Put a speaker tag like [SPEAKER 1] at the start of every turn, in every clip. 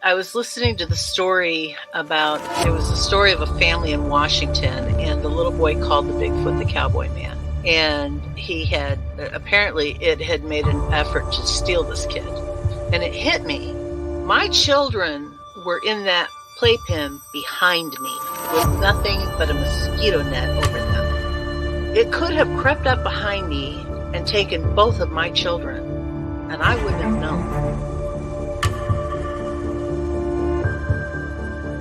[SPEAKER 1] I was listening to the story about, it was a story of a family in Washington, and the little boy called the Bigfoot the cowboy man. And he had, apparently it had made an effort to steal this kid. And it hit me. My children were in that playpen behind me with nothing but a mosquito net over them. It could have crept up behind me and taken both of my children, and I wouldn't have known.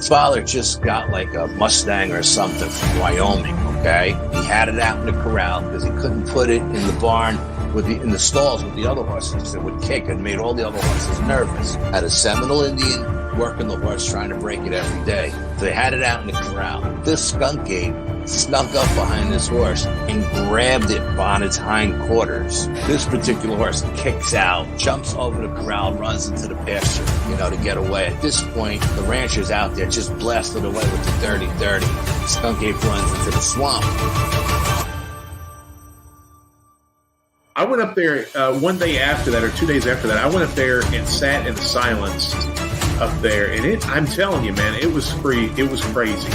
[SPEAKER 2] Father just got like a Mustang or something from Wyoming, okay? He had it out in the corral because he couldn't put it in the barn in the stalls with the other horses. It would kick and made all the other horses nervous. Had a Seminole Indian working the horse trying to break it every day. So they had it out in the corral. This skunk ape snuck up behind this horse and grabbed it on its hind quarters. This particular horse kicks out, jumps over the corral, runs into the pasture, to get away. At this point, the rancher's out there just blasted away with the dirty. Skunk ape runs into the swamp.
[SPEAKER 3] I went up there one day after that, or 2 days after that. I went up there and sat in the silence up there, and I'm telling you, man, it was free. It was crazy.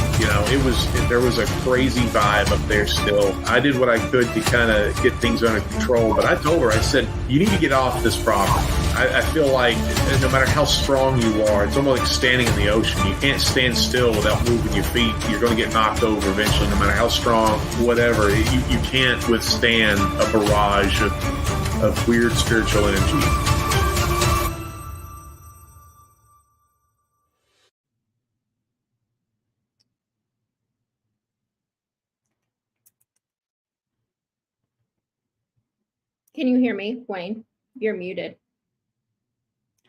[SPEAKER 3] There was a crazy vibe up there still. I did what I could to kind of get things under control, but I told her, I said, you need to get off this property. I feel like no matter how strong you are, it's almost like standing in the ocean. You can't stand still without moving your feet. You're going to get knocked over eventually, no matter how strong, whatever. You can't withstand a barrage of weird spiritual energy.
[SPEAKER 4] Can you hear me, Wayne? You're muted.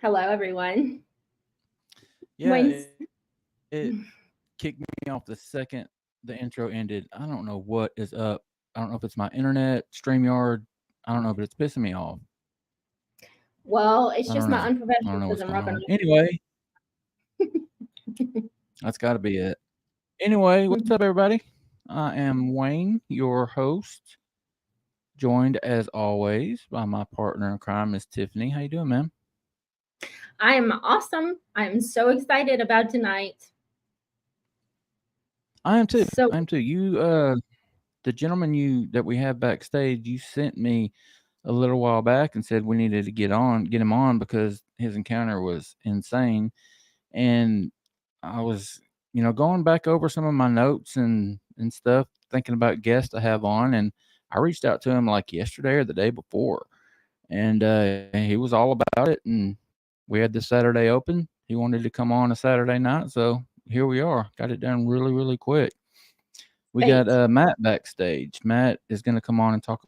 [SPEAKER 4] Hello, everyone.
[SPEAKER 5] Yeah, it kicked me off the second the intro ended. I don't know what is up. I don't know if it's my internet, StreamYard. I don't know, but it's pissing me off.
[SPEAKER 4] Well, it's just my unprofessionalism rubbing.
[SPEAKER 5] Anyway, that's got to be it. Anyway, what's up, everybody? I am Wayne, your host, joined as always by my partner in crime, Miss Tiffany. How you doing, ma'am?
[SPEAKER 4] I am awesome. I am so excited about tonight.
[SPEAKER 5] I am too. I am too. You, the gentleman that we have backstage, you sent me a little while back and said we needed to get him on because his encounter was insane. And I was, going back over some of my notes and stuff, thinking about guests to have on, and I reached out to him like yesterday or the day before, and he was all about it. And we had this Saturday open. He wanted to come on a Saturday night, so here we are. Got it done really, really quick. We got Matt backstage. Matt is going to come on and talk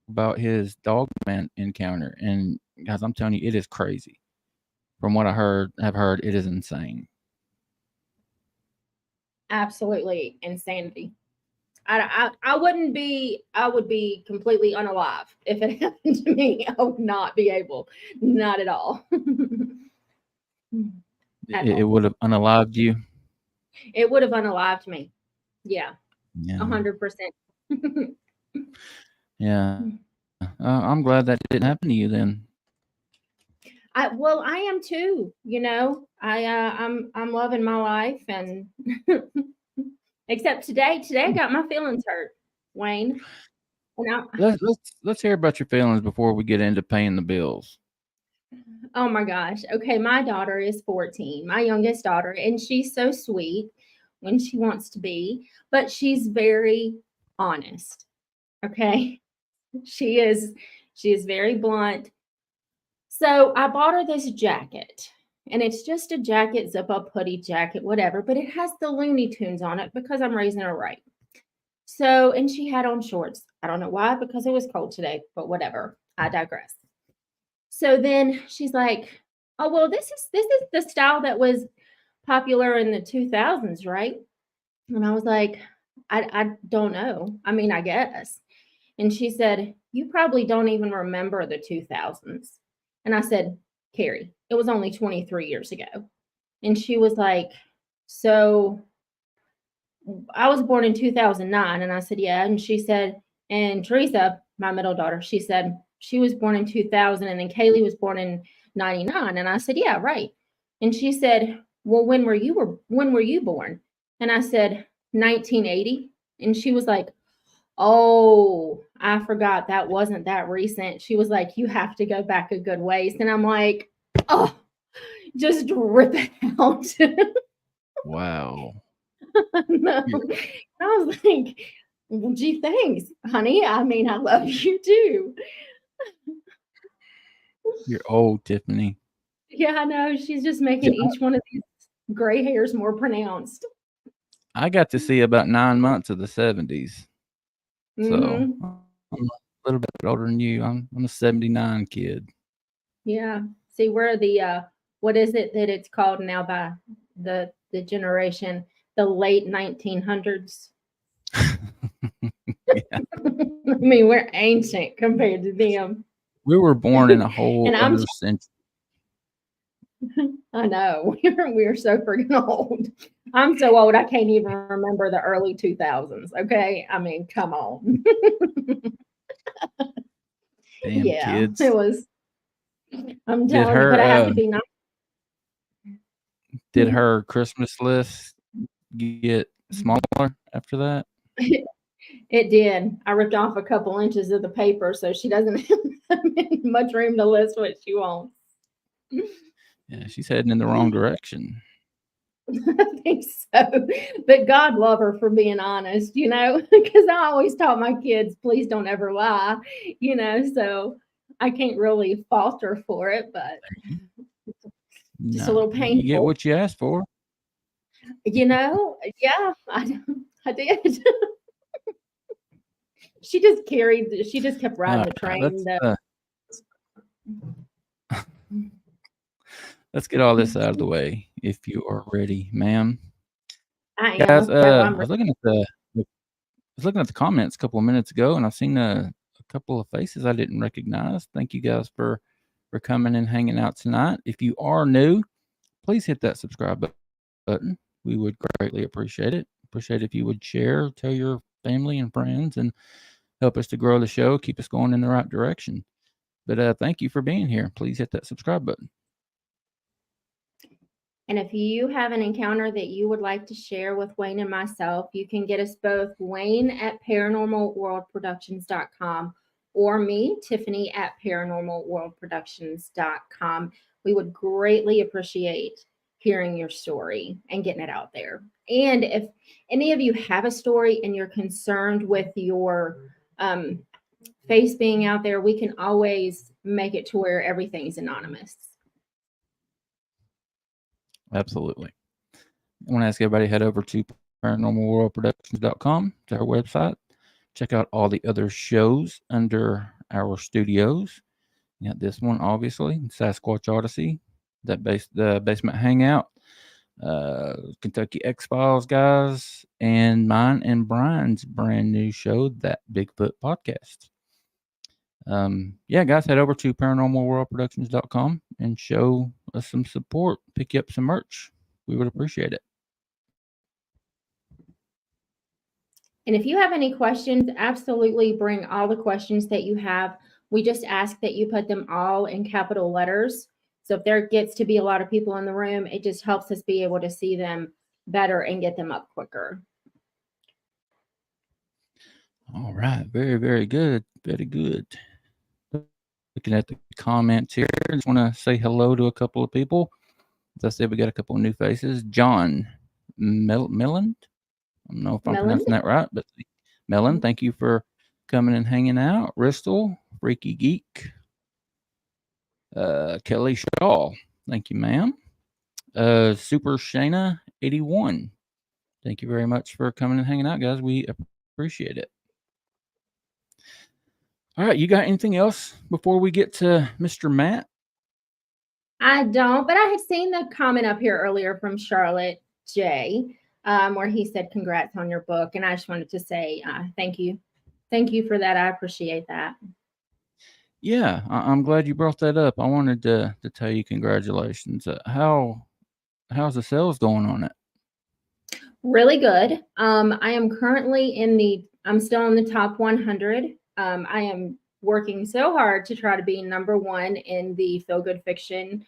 [SPEAKER 5] about his Dogman encounter. And guys, I'm telling you, it is crazy. From what I have heard, it is insane.
[SPEAKER 4] Absolutely insanity. I would be completely unalive if it happened to me. I would not be able, not at all.
[SPEAKER 5] It would have unalived you.
[SPEAKER 4] It would have unalived me. Yeah. 100%.
[SPEAKER 5] Yeah. I'm glad that didn't happen to you then.
[SPEAKER 4] I am too. I'm loving my life, and except today I got my feelings hurt, Wayne.
[SPEAKER 5] Let's hear about your feelings before we get into paying the bills.
[SPEAKER 4] Oh my gosh. Okay, my daughter is 14, my youngest daughter, and she's so sweet when she wants to be, but she's very honest. Okay? She is very blunt. So I bought her this jacket, and it's just a jacket, zip-up hoodie jacket, whatever, but it has the Looney Tunes on it because I'm raising her right. So, and she had on shorts. I don't know why, because it was cold today, but whatever. I digress. So then she's like, oh, well, this is the style that was popular in the 2000s, right? And I was like, I don't know. I mean, I guess. And she said, you probably don't even remember the 2000s. And I said, Carrie, it was only 23 years ago. And she was like, so I was born in 2009. And I said, yeah. And she said, and Teresa, my middle daughter, she said she was born in 2000. And then Kaylee was born in 99. And I said, yeah, right. And she said, well, when were you born? And I said, 1980. And she was like, oh, I forgot that wasn't that recent. She was like, you have to go back a good ways. And I'm like, oh, just rip it out.
[SPEAKER 5] Wow.
[SPEAKER 4] No.
[SPEAKER 5] You're,
[SPEAKER 4] I was like, well, gee, thanks, honey. I mean, I love you too.
[SPEAKER 5] you're old, Tiffany.
[SPEAKER 4] Yeah, I know. She's just
[SPEAKER 5] Yeah,
[SPEAKER 4] making each one of these gray hairs more pronounced.
[SPEAKER 5] I got to see about 9 months of the 70s. So
[SPEAKER 4] Mm-hmm.
[SPEAKER 5] I'm a little bit older than you. I'm a 79 kid.
[SPEAKER 4] Yeah. See, we're the what is it that it's called now by the generation, the late 1900s.
[SPEAKER 5] Yeah.
[SPEAKER 4] I mean, we're ancient compared to them.
[SPEAKER 5] We were born in a whole
[SPEAKER 4] And I'm
[SPEAKER 5] other century.
[SPEAKER 4] I know. We're so freaking old. I'm so old I can't even remember the early 2000s. Okay. I mean, come on.
[SPEAKER 5] Damn
[SPEAKER 4] Yeah,
[SPEAKER 5] kids.
[SPEAKER 4] it was. I'm
[SPEAKER 5] Did
[SPEAKER 4] telling you, but I have
[SPEAKER 5] her
[SPEAKER 4] to be nice.
[SPEAKER 5] did her Christmas list get smaller after that?
[SPEAKER 4] It did. I ripped off a couple inches of the paper so she doesn't have much room to list what she wants.
[SPEAKER 5] Yeah, she's heading in the wrong direction.
[SPEAKER 4] I think so. But God love her for being honest, because I always taught my kids, please don't ever lie, so I can't really fault her for it, but just a little painful.
[SPEAKER 5] You get what you asked for.
[SPEAKER 4] Yeah, I did. She just kept riding the train.
[SPEAKER 5] Let's get all this out of the way if you are ready, ma'am.
[SPEAKER 4] I
[SPEAKER 5] Guys,
[SPEAKER 4] am.
[SPEAKER 5] I was looking at the comments a couple of minutes ago, and I've seen a couple of faces I didn't recognize. Thank you guys for coming and hanging out tonight. If you are new, please hit that subscribe button. We would greatly appreciate it. Appreciate if you would share, tell your family and friends, and help us to grow the show, keep us going in the right direction. But thank you for being here. Please hit that subscribe button.
[SPEAKER 4] And if you have an encounter that you would like to share with Wayne and myself, you can get us both, Wayne at paranormalworldproductions.com or me, Tiffany at paranormalworldproductions.com. We would greatly appreciate hearing your story and getting it out there. And if any of you have a story and you're concerned with your face being out there, we can always make it to where everything's anonymous.
[SPEAKER 5] Absolutely. I want to ask everybody to head over to paranormalworldproductions.com, to our website. Check out all the other shows under our studios. You got this one, obviously, Sasquatch Odyssey, the Basement Hangout, Kentucky X-Files guys, and mine and Brian's brand new show, That Bigfoot Podcast. Yeah, guys, head over to paranormalworldproductions.com and show us some support. Pick you up some merch. We would appreciate it.
[SPEAKER 4] And if you have any questions, absolutely bring all the questions that you have. We just ask that you put them all in capital letters. So if there gets to be a lot of people in the room, it just helps us be able to see them better and get them up quicker.
[SPEAKER 5] All right. Very, very good. Very good. Looking at the comments here, I just want to say hello to a couple of people. As I said, we got a couple of new faces. John Milland. I don't know if I'm pronouncing that right, but Mellon, thank you for coming and hanging out. Bristol, Freaky Geek. Kelly Shaw, thank you, ma'am. Super Shayna 81. Thank you very much for coming and hanging out, guys. We appreciate it. All right, you got anything else before we get to Mr. Matt?
[SPEAKER 4] I don't, but I had seen the comment up here earlier from Charlotte J, where he said, congrats on your book. And I just wanted to say thank you. Thank you for that. I appreciate that.
[SPEAKER 5] Yeah, I'm glad you brought that up. I wanted to tell you congratulations. How's the sales going on it?
[SPEAKER 4] Really good. I am currently I'm still in the top 100. I am working so hard to try to be number one in the feel good fiction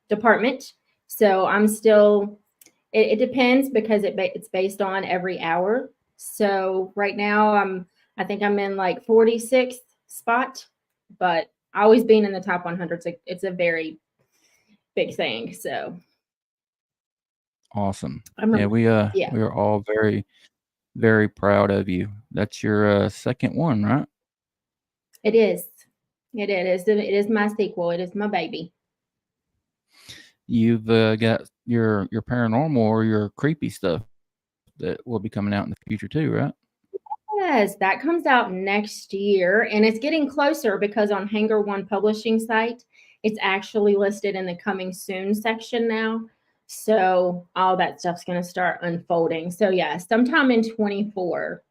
[SPEAKER 4] department. So I'm still, it depends because it's based on every hour. So right now I think I'm in like 46th spot, but always being in the top 100, it's a very big thing. So
[SPEAKER 5] Awesome.
[SPEAKER 4] I'm
[SPEAKER 5] Yeah, we
[SPEAKER 4] yeah,
[SPEAKER 5] we are all very, very proud of you. That's your second one, right?
[SPEAKER 4] it is. It is. It is my sequel. It is my baby.
[SPEAKER 5] You've got your paranormal or your creepy stuff that will be coming out in the future too, right?
[SPEAKER 4] Yes, that comes out next year, and it's getting closer because on Hanger One Publishing site, it's actually listed in the coming soon section now. So all that stuff's going to start unfolding. So yeah, sometime in 24,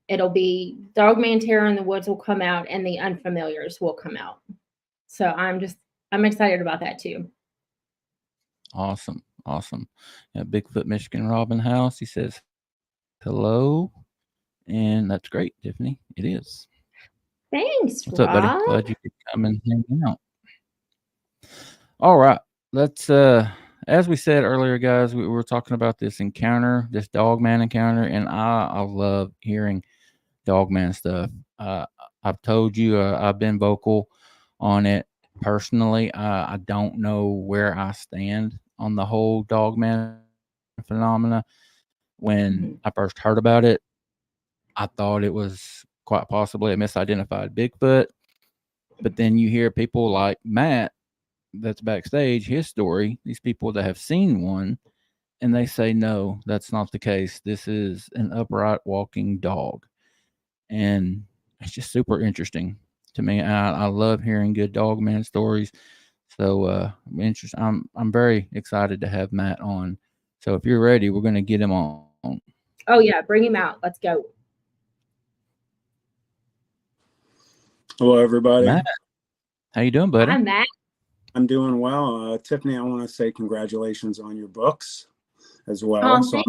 [SPEAKER 4] it'll be Dogman Terror in the Woods will come out, and the Unfamiliars will come out. So I'm excited about that too.
[SPEAKER 5] Awesome. Awesome. Yeah, Bigfoot Michigan Robin House. He says hello. And that's great, Tiffany. It is.
[SPEAKER 4] Thanks,
[SPEAKER 5] What's up, buddy?
[SPEAKER 4] Rob.
[SPEAKER 5] Glad you could come and hang out. All right. Let's as we said earlier, guys, we were talking about this encounter, this Dogman encounter, and I love hearing Dogman stuff. I've told you I've been vocal on it personally. I don't know where I stand on the whole Dogman phenomena. When I first heard about it, I thought it was quite possibly a misidentified Bigfoot. But then you hear people like Matt that's backstage, his story, these people that have seen one, and they say, no, that's not the case. This is an upright walking dog. And it's just super interesting to me. I love hearing good Dogman stories. So I'm very excited to have Matt on. So if you're ready, we're going to get him on.
[SPEAKER 4] Oh yeah, bring him out. Let's go.
[SPEAKER 6] Hello, everybody.
[SPEAKER 5] Matt, how you doing, buddy?
[SPEAKER 4] Hi, Matt.
[SPEAKER 6] I'm doing well. Tiffany, I want to say congratulations on your books as well.
[SPEAKER 4] Oh,
[SPEAKER 6] so I'm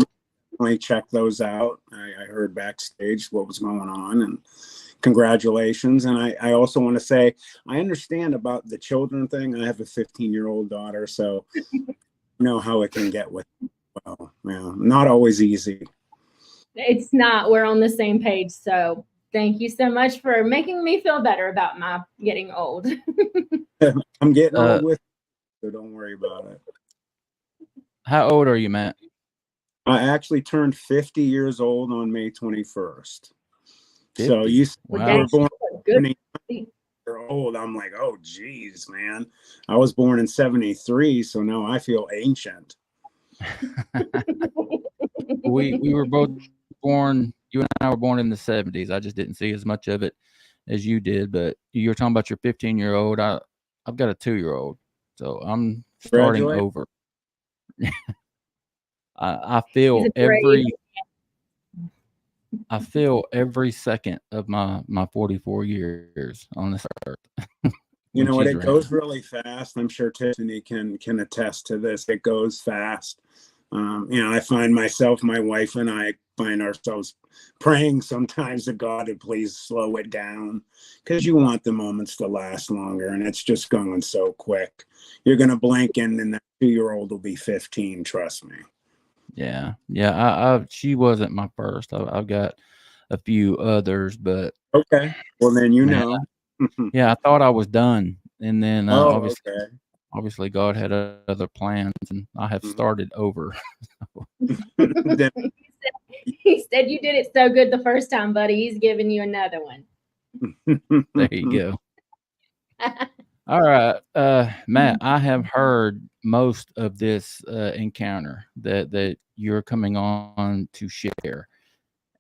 [SPEAKER 6] definitely check those out. I heard backstage what was going on, and congratulations. And I also want to say I understand about the children thing. I have a 15-year-old daughter, so you know how it can get with. Well, yeah, not always easy.
[SPEAKER 4] It's not. We're on the same page. So thank you so much for making me feel better about my getting old.
[SPEAKER 6] I'm getting old with you, so don't worry about it.
[SPEAKER 5] How old are you, Matt?
[SPEAKER 6] I actually turned 50 years old on May 21st.
[SPEAKER 5] 50?
[SPEAKER 6] So you
[SPEAKER 5] Wow.
[SPEAKER 6] were born
[SPEAKER 4] Good.
[SPEAKER 6] you're old. I'm like, oh geez, man. I was born in 73, so now I feel ancient.
[SPEAKER 5] we were both born, you and I were born in the 70s. I just didn't see as much of it as you did. But you were talking about your 15-year-old. I've got a 2-year-old, so I'm starting over. I feel every second of my 44 years on this earth.
[SPEAKER 6] You know what? It goes really fast. I'm sure Tiffany can attest to this. It goes fast. I find myself, my wife and I find ourselves praying sometimes to God to please slow it down, because you want the moments to last longer, and it's just going so quick. You're going to blink and that 2-year-old will be 15. Trust me.
[SPEAKER 5] Yeah. She wasn't my first. I've got a few others, but
[SPEAKER 6] okay. Well, then know.
[SPEAKER 5] Yeah, I thought I was done, and then obviously God had other plans, and I have started over.
[SPEAKER 4] He said you did it so good the first time, buddy. He's giving you another one.
[SPEAKER 5] There you go. All right, Matt, I have heard most of this encounter that you're coming on to share,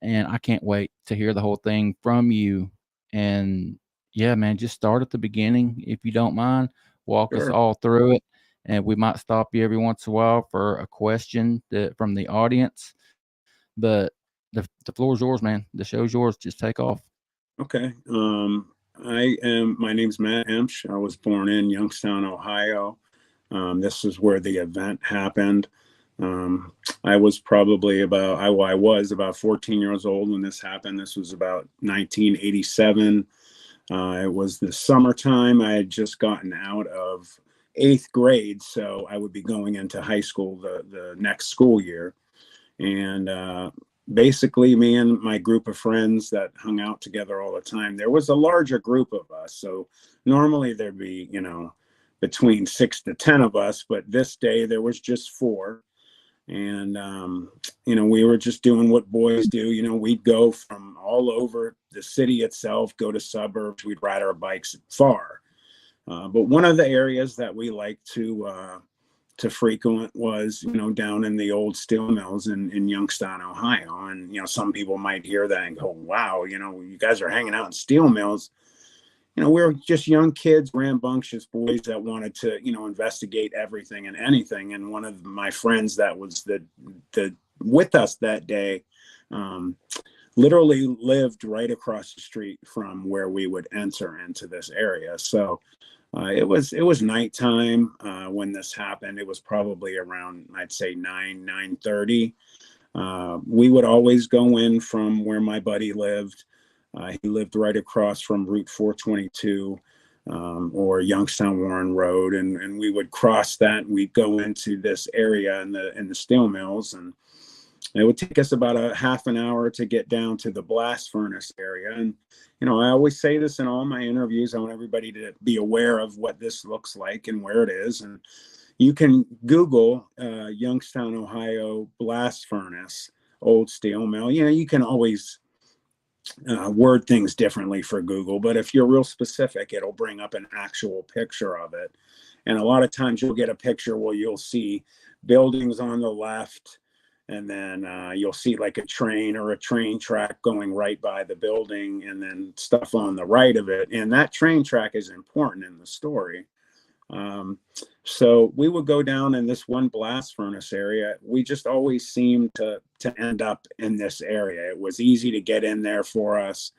[SPEAKER 5] and I can't wait to hear the whole thing from you. And yeah, man, just start at the beginning if you don't mind. Walk us all through it, and we might stop you every once in a while for a question from the audience. But the floor is yours, man. The show's yours. Just take off.
[SPEAKER 6] Okay. My name's Matt Emsch. I was born in Youngstown, Ohio. This is where the event happened. I was probably I was about 14 years old when this happened. This was about 1987. It was the summertime. I had just gotten out of 8th grade, so I would be going into high school the next school year. And basically, me and my group of friends that hung out together all the time, there was a larger group of us. So normally there'd be, between 6 to 10 of us, but this day there was just 4. And, we were just doing what boys do. We'd go from all over the city itself, go to suburbs, we'd ride our bikes far. But one of the areas that we like to frequent was, down in the old steel mills in Youngstown, Ohio. And, some people might hear that and go, wow, you guys are hanging out in steel mills. We were just young kids, rambunctious boys that wanted to, investigate everything and anything. And one of my friends that was with us that day, literally lived right across the street from where we would enter into this area. So it was nighttime when this happened. It was probably around, I'd say 9:30. We would always go in from where my buddy lived. He lived right across from Route 422 or Youngstown Warren Road, and we would cross that. And we'd go into this area in the steel mills, and it would take us about a half an hour to get down to the blast furnace area. And I always say this in all my interviews. I want everybody to be aware of what this looks like and where it is. And you can Google Youngstown, Ohio blast furnace, old steel mill. You can always word things differently for Google, but if you're real specific, it'll bring up an actual picture of it. And a lot of times you'll get a picture where you'll see buildings on the left, and then you'll see like a train or a train track going right by the building, and then stuff on the right of it. And that train track is important in the story. So we would go down in this one blast furnace area. We just always seemed to end up in this area. It was easy to get in there for us.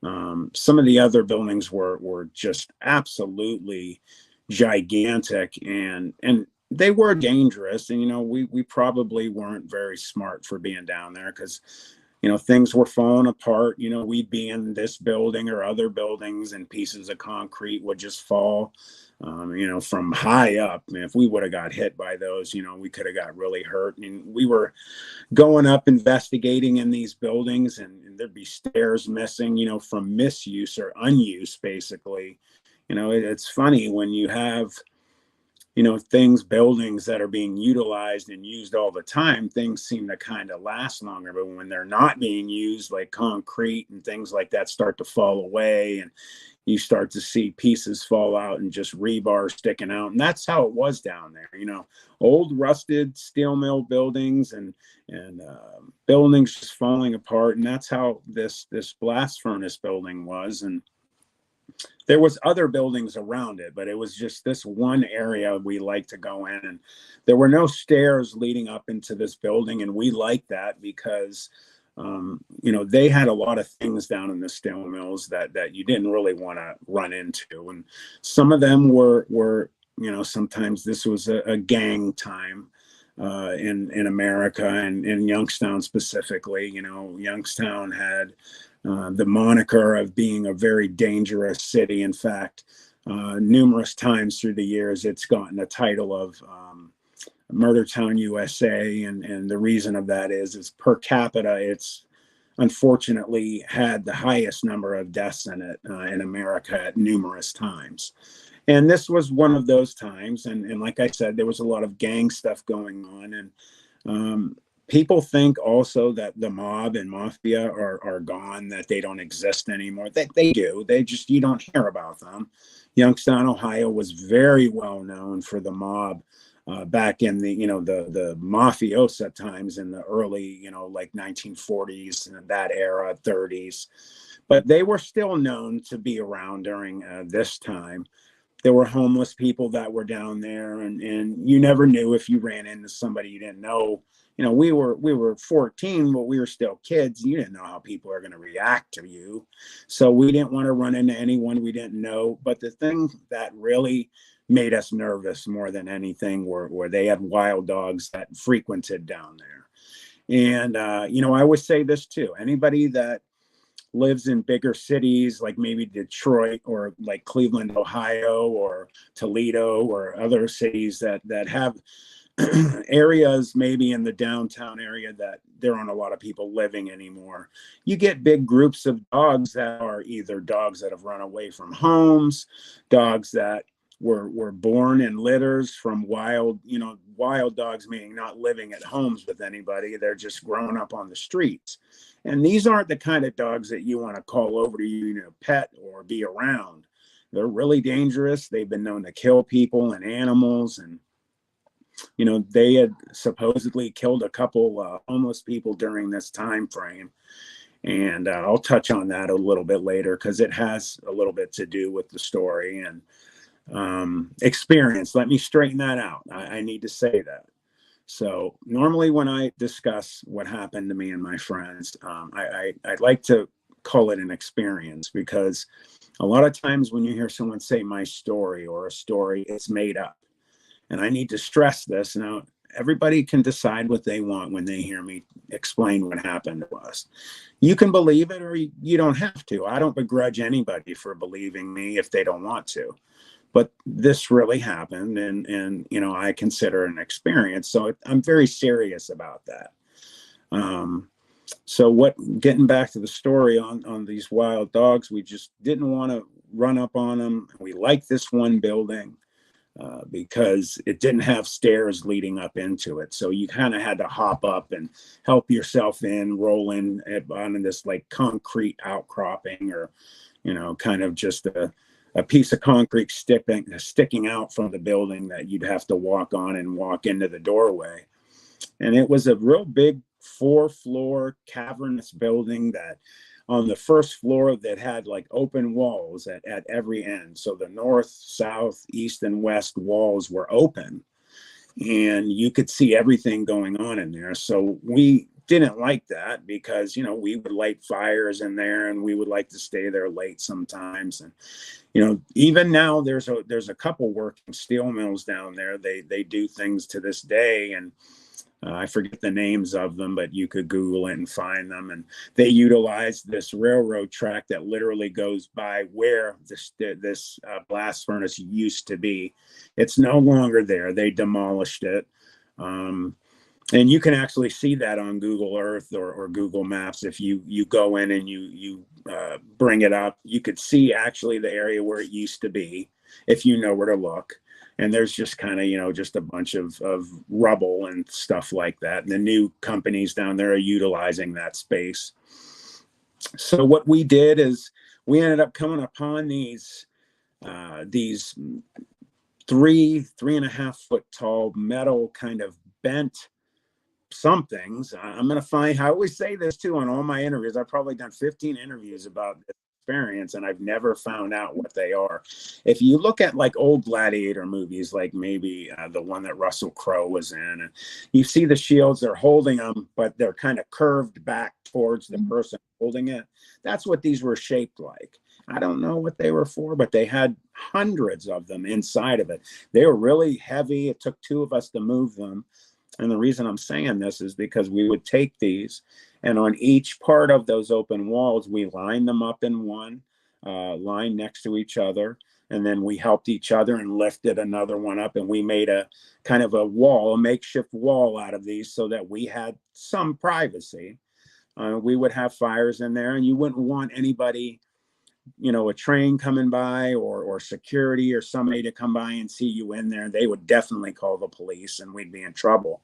[SPEAKER 6] Some of the other buildings were just absolutely gigantic, and they were dangerous. And, we probably weren't very smart for being down there, because, things were falling apart. We'd be in this building or other buildings, and pieces of concrete would just fall, from high up. And if we would have got hit by those, we could have got really hurt. And we were going up investigating in these buildings, and there'd be stairs missing, from misuse or unuse, basically. It's funny when you have, buildings that are being utilized and used all the time, things seem to kind of last longer. But when they're not being used, like concrete and things like that start to fall away, and you start to see pieces fall out and just rebar sticking out. And that's how it was down there, old rusted steel mill buildings and buildings just falling apart. And that's how this blast furnace building was. And there was other buildings around it, but it was just this one area we liked to go in. And there were no stairs leading up into this building. And we liked that because, they had a lot of things down in the steel mills that you didn't really want to run into. And some of them were sometimes this was a gang time in America, and in Youngstown specifically. Youngstown had the moniker of being a very dangerous city. In fact, numerous times through the years, it's gotten a title of Murder Town, USA. And the reason of that is per capita, it's unfortunately had the highest number of deaths in it in America at numerous times. And this was one of those times. And like I said, there was a lot of gang stuff going on. And people think also that the mob and mafia are gone, that they don't exist anymore. They do. You don't hear about them. Youngstown, Ohio was very well known for the mob back in the mafiosa times in the early, like 1940s and that era, 30s. But they were still known to be around during this time. There were homeless people that were down there, and you never knew if you ran into somebody you didn't know. We were 14, but we were still kids. You didn't know how people are going to react to you. So we didn't want to run into anyone we didn't know. But the thing that really made us nervous more than anything were they had wild dogs that frequented down there. And, I always say this too, anybody that lives in bigger cities like maybe Detroit or like Cleveland, Ohio, or Toledo, or other cities that have areas maybe in the downtown area that there aren't a lot of people living anymore. You get big groups of dogs that are either dogs that have run away from homes, dogs that were born in litters from wild, wild dogs, meaning not living at homes with anybody. They're just growing up on the streets. And these aren't the kind of dogs that you want to call over to pet or be around. They're really dangerous. They've been known to kill people and animals. And they had supposedly killed a couple homeless people during this time frame. And I'll touch on that a little bit later because it has a little bit to do with the story and experience. Let me straighten that out. I need to say that. So normally when I discuss what happened to me and my friends, I'd like to call it an experience, because a lot of times when you hear someone say my story or a story, it's made up. And I need to stress this. Now, everybody can decide what they want when they hear me explain what happened to us. You can believe it or you don't have to. I don't begrudge anybody for believing me if they don't want to. But this really happened, and I consider it an experience. So I'm very serious about that. So getting back to the story on these wild dogs, we just didn't want to run up on them. We liked this one building because it didn't have stairs leading up into it. So you kind of had to hop up and help yourself in, roll in on this like concrete outcropping, or, kind of just a piece of concrete sticking out from the building that you'd have to walk on and walk into the doorway. And it was a real big 4-floor cavernous building that on the first floor that had like open walls at every end. So the north, south, east, and west walls were open, and you could see everything going on in there. So we didn't like that because, we would light fires in there and we would like to stay there late sometimes. And, even now there's a couple working steel mills down there. They do things to this day, and I forget the names of them, but you could Google it and find them. And they utilize this railroad track that literally goes by where this blast furnace used to be. It's no longer there. They demolished it. And you can actually see that on Google Earth or Google Maps. If you go in and you bring it up, you could see actually the area where it used to be, if you know where to look. And there's just kind of, just a bunch of rubble and stuff like that. And the new companies down there are utilizing that space. So what we did is we ended up coming upon these 3.5 foot tall metal kind of bent somethings. I'm going to find, I always say this too on all my interviews. I've probably done 15 interviews about this experience, and I've never found out what they are. If you look at like old gladiator movies, like maybe the one that Russell Crowe was in, and you see the shields, they're holding them, but they're kind of curved back towards the person holding it. That's what these were shaped like. I don't know what they were for, but they had hundreds of them inside of it. They were really heavy. It took 2 of us to move them. And the reason I'm saying this is because we would take these, and on each part of those open walls, we lined them up in one line next to each other. And then we helped each other and lifted another one up. And we made a kind of a makeshift wall out of these so that we had some privacy. We would have fires in there, and you wouldn't want anybody, a train coming by or security or somebody to come by and see you in there. They would definitely call the police and we'd be in trouble.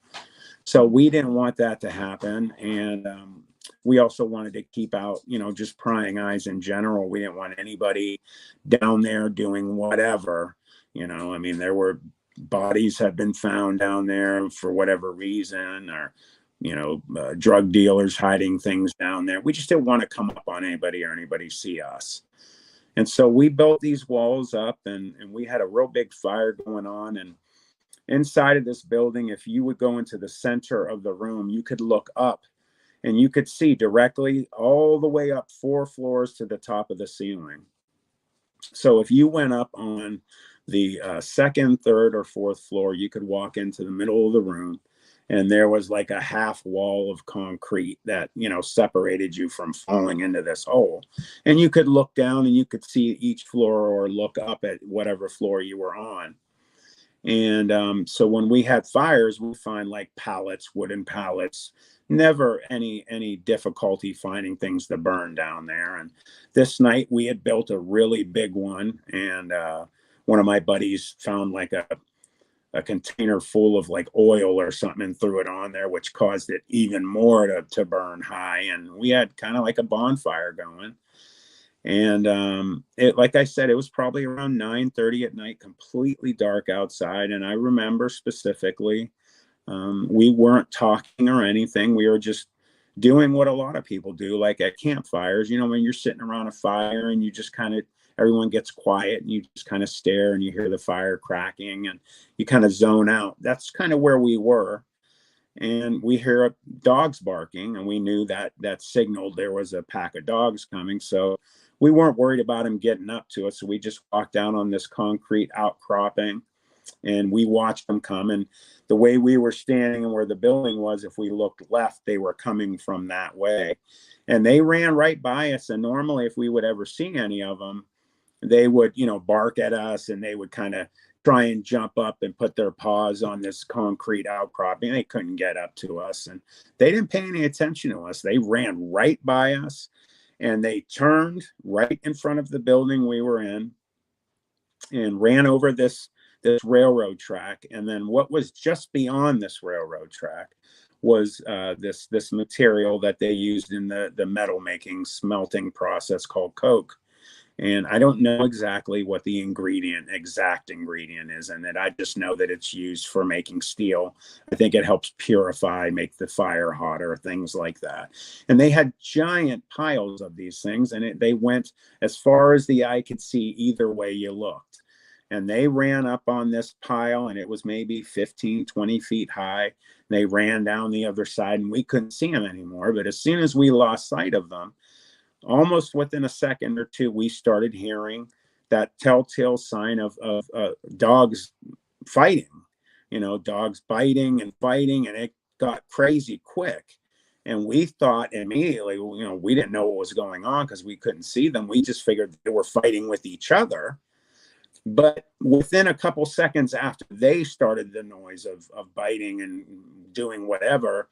[SPEAKER 6] So we didn't want that to happen. And we also wanted to keep out, just prying eyes in general. We didn't want anybody down there doing whatever, there were bodies have been found down there for whatever reason, or drug dealers hiding things down there. We just didn't want to come up on anybody or anybody see us. And so we built these walls up, and we had a real big fire going on. And inside of this building, if you would go into the center of the room, you could look up and you could see directly all the way up 4 floors to the top of the ceiling. So if you went up on the second, third, or fourth floor, you could walk into the middle of the room, and there was like a half wall of concrete that, you know, separated you from falling into this hole. And you could look down and you could see each floor or look up at whatever floor you were on. And so when we had fires, we find like pallets, wooden pallets, never any difficulty finding things to burn down there. And this night we had built a really big one, and one of my buddies found like a container full of like oil or something and threw it on there, which caused it even more to burn high. And we had kind of like a bonfire going. And it, like I said, it was probably around 9:30 at night, completely dark outside. And I remember specifically, we weren't talking or anything. We were just doing what a lot of people do, like at campfires, you know, when you're sitting around a fire and you just kind of, everyone gets quiet and you just kind of stare and you hear the fire cracking and you kind of zone out. That's kind of where we were. And we hear dogs barking, and we knew that that signaled there was a pack of dogs coming. So we weren't worried about him getting up to us. So we just walked down on this concrete outcropping, and we watched them come. And the way we were standing and where the building was, if we looked left, they were coming from that way. And they ran right by us. And normally, if we would ever see any of them, they would, you know, bark at us, and they would kind of try and jump up and put their paws on this concrete outcropping. They couldn't get up to us, and they didn't pay any attention to us. They ran right by us, and they turned right in front of the building we were in and ran over this railroad track. And then what was just beyond this railroad track was this material that they used in the metal making smelting process called coke. And I don't know exactly what the exact ingredient is in it. I just know that it's used for making steel. I think it helps purify, make the fire hotter, things like that. And they had giant piles of these things, and they went as far as the eye could see either way you looked. And they ran up on this pile, and it was maybe 15, 20 feet high. They ran down the other side, and we couldn't see them anymore. But as soon as we lost sight of them, almost within a second or two, we started hearing that telltale sign of dogs fighting, you know, dogs biting and fighting, and it got crazy quick. And we thought immediately, you know, we didn't know what was going on because we couldn't see them. We just figured they were fighting with each other. But within a couple seconds after they started the noise of biting and doing whatever,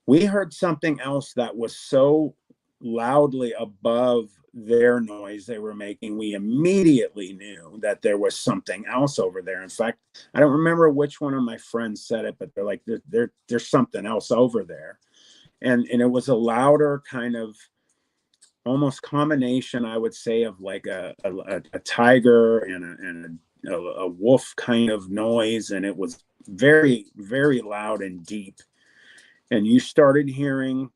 [SPEAKER 6] we heard something else that was so loudly above their noise they were making. We immediately knew that there was something else over there. In fact, I don't remember which one of my friends said it, but they're like, there's something else over there. And it was a louder kind of almost combination, I would say, of like a tiger and a wolf kind of noise. And it was very, very loud and deep. And you started hearing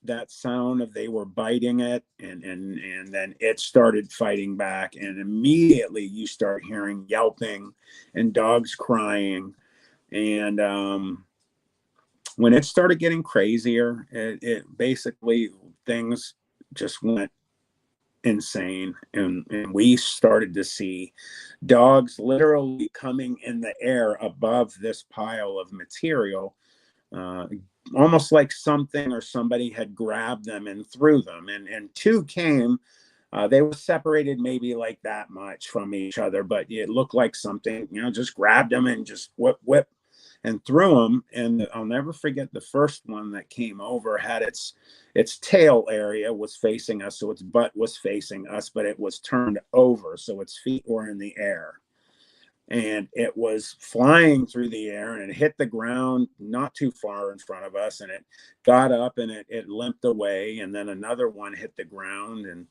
[SPEAKER 6] that sound of they were biting it, and then it started fighting back, and immediately you start hearing yelping and dogs crying. And when it started getting crazier, it basically, things just went insane, and we started to see dogs literally coming in the air above this pile of material, almost like something or somebody had grabbed them and threw them. And two came, they were separated maybe like that much from each other, but it looked like something, you know, just grabbed them and just whip and threw them. And I'll never forget, the first one that came over had its tail area was facing us, so its butt was facing us, but it was turned over, so its feet were in the air. And it was flying through the air, and it hit the ground not too far in front of us, and it got up and it limped away. And then another one hit the ground, and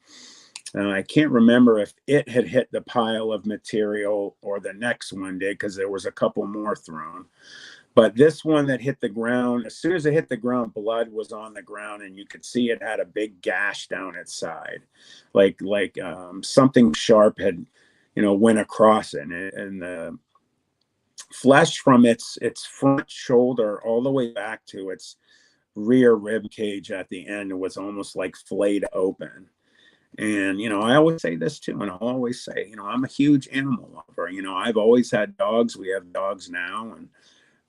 [SPEAKER 6] I can't remember if it had hit the pile of material or the next one did, because there was a couple more thrown. But this one that hit the ground, as soon as it hit the ground, blood was on the ground, and you could see it had a big gash down its side, like something sharp had, you know, went across it, and the flesh from its front shoulder all the way back to its rear rib cage at the end was almost like flayed open. And, you know, I always say this too, and I'll always say, you know, I'm a huge animal lover. You know, I've always had dogs. We have dogs now, and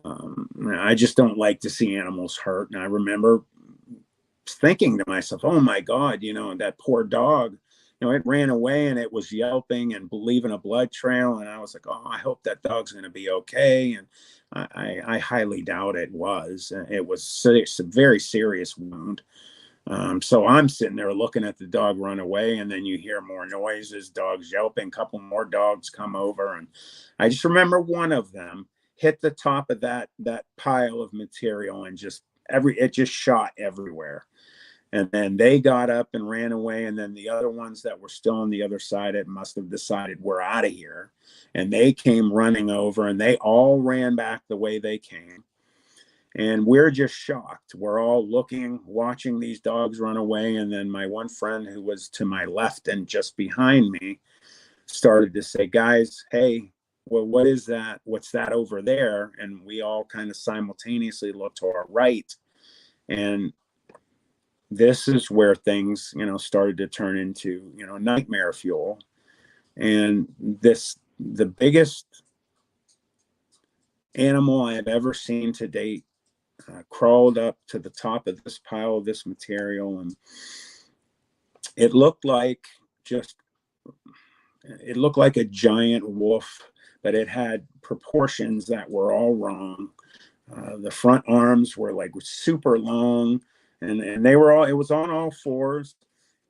[SPEAKER 6] I just don't like to see animals hurt. And I remember thinking to myself, oh my God, that poor dog, it ran away and it was yelping and leaving a blood trail. And I was like, oh, I hope that dog's going to be okay. And I highly doubt it was. It was a very serious wound. So I'm sitting there looking at the dog run away, and then you hear more noises, dogs yelping, a couple more dogs come over. And I just remember one of them hit the top of that pile of material and it just shot everywhere. And then they got up and ran away. And then the other ones that were still on the other side, it must have decided we're out of here. And they came running over, and they all ran back the way they came. And we're just shocked. We're all watching these dogs run away. And then my one friend, who was to my left and just behind me, started to say, guys, hey, well, what is that? What's that over there? And we all kind of simultaneously looked to our right. And this is where things, started to turn into, nightmare fuel. And the biggest animal I have ever seen to date crawled up to the top of this pile of this material, and it looked like a giant wolf, but it had proportions that were all wrong. The front arms were like super long, and it was on all fours,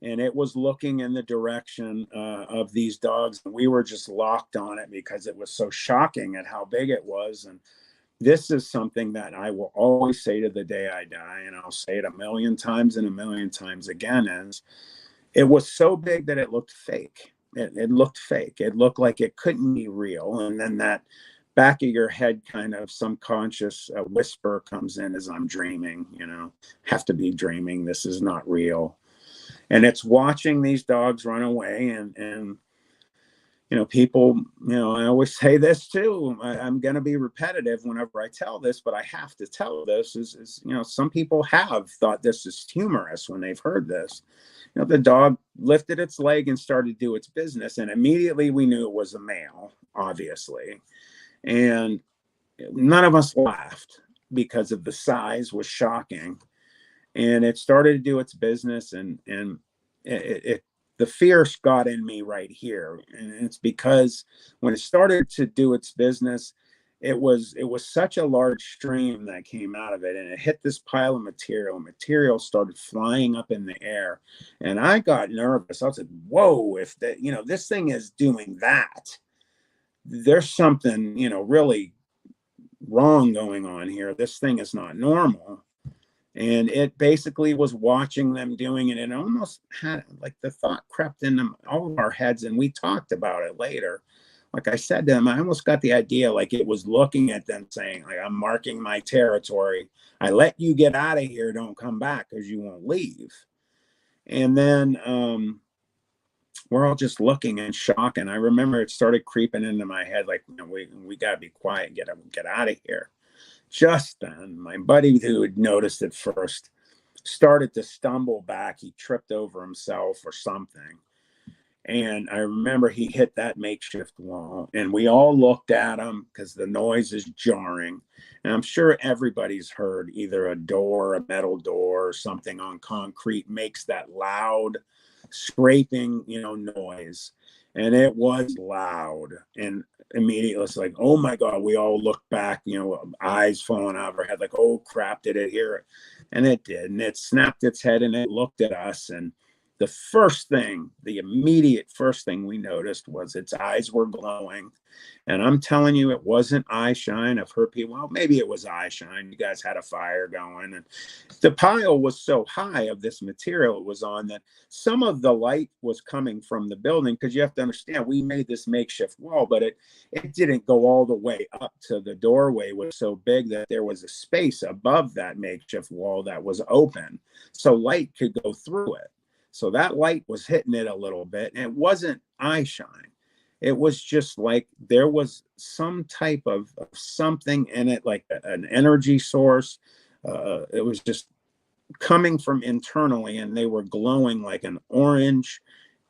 [SPEAKER 6] and it was looking in the direction of these dogs. And we were just locked on it because it was so shocking at how big it was. And this is something that I will always say to the day I die, and I'll say it a million times and a million times again, is it was so big that it looked fake. It looked fake. It looked like it couldn't be real. And then that back of your head kind of subconscious whisper comes in as I'm dreaming, have to be dreaming. This is not real. And it's watching these dogs run away, and people, I always say this too. I'm going to be repetitive whenever I tell this, but I have to tell this is, some people have thought this is humorous when they've heard this. The dog lifted its leg and started to do its business. And immediately we knew it was a male, obviously. And none of us laughed because of the size was shocking. And it started to do its business, and the fear got in me right here. And it's because when it started to do its business, it was such a large stream that came out of it, and it hit this pile of material. Material started flying up in the air, and I got nervous. I was like, whoa, if this thing is doing that, there's something, really wrong going on here. This thing is not normal. And it basically was watching them doing it. And it almost had the thought crept into all of our heads. And we talked about it later. Like I said to them, I almost got the idea like it was looking at them saying, I'm marking my territory. I let you get out of here. Don't come back because you won't leave. And then we're all just looking in shock. And I remember it started creeping into my head like, we got to be quiet and get out of here. Just then, my buddy who had noticed it first started to stumble back. He tripped over himself or something. And I remember he hit that makeshift wall, and we all looked at him because the noise is jarring. And I'm sure everybody's heard either a metal door, or something on concrete makes that loud scraping, noise. And it was loud. And immediately it's like, oh my God, we all looked back, eyes falling out of our head, like, oh crap, did it hear it? And it did. And it snapped its head and it looked at us. And the immediate first thing we noticed was its eyes were glowing. And I'm telling you, it wasn't eye shine. I've heard people, well, maybe it was eye shine. You guys had a fire going. And the pile was so high of this material it was on that some of the light was coming from the building, because you have to understand, we made this makeshift wall, but it didn't go all the way up to the doorway. It was so big that there was a space above that makeshift wall that was open, so light could go through it. So that light was hitting it a little bit, and it wasn't eye shine. It was just like there was some type of something in it, like an energy source. It was just coming from internally, and they were glowing like an orange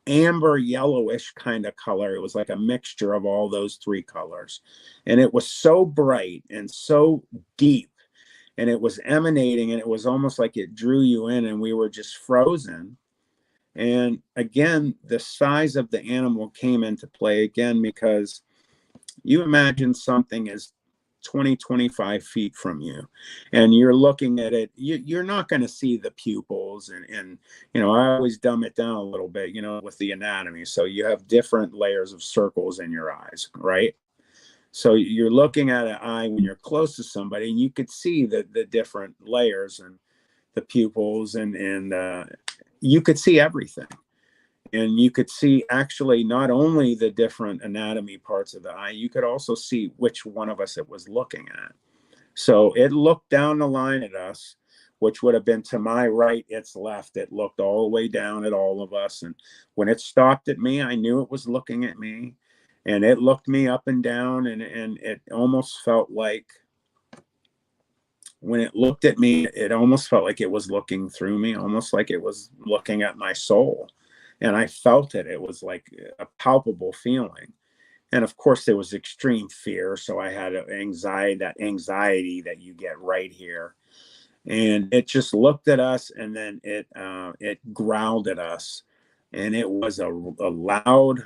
[SPEAKER 6] amber yellowish kind of color. It was like a mixture of all those three colors. And it was so bright and so deep, and it was emanating, and it was almost like it drew you in, and we were just frozen. And again, the size of the animal came into play again, because you imagine something is 20, 25 feet from you, and you're looking at it, you're not going to see the pupils. And, you know, I always dumb it down a little bit, you know, with the anatomy. So you have different layers of circles in your eyes, right? So you're looking at an eye when you're close to somebody, and you could see the different layers and the pupils, and you could see everything. And you could see actually not only the different anatomy parts of the eye, you could also see which one of us it was looking at. So it looked down the line at us, which would have been to my right, its left. It looked all the way down at all of us. And when it stopped at me, I knew it was looking at me. And it looked me up and down, and it almost felt like, when it looked at me, it almost felt like it was looking through me, almost like it was looking at my soul. And I felt it. It was like a palpable feeling. And of course, there was extreme fear. So I had anxiety that you get right here. And it just looked at us, and then it growled at us. And it was a loud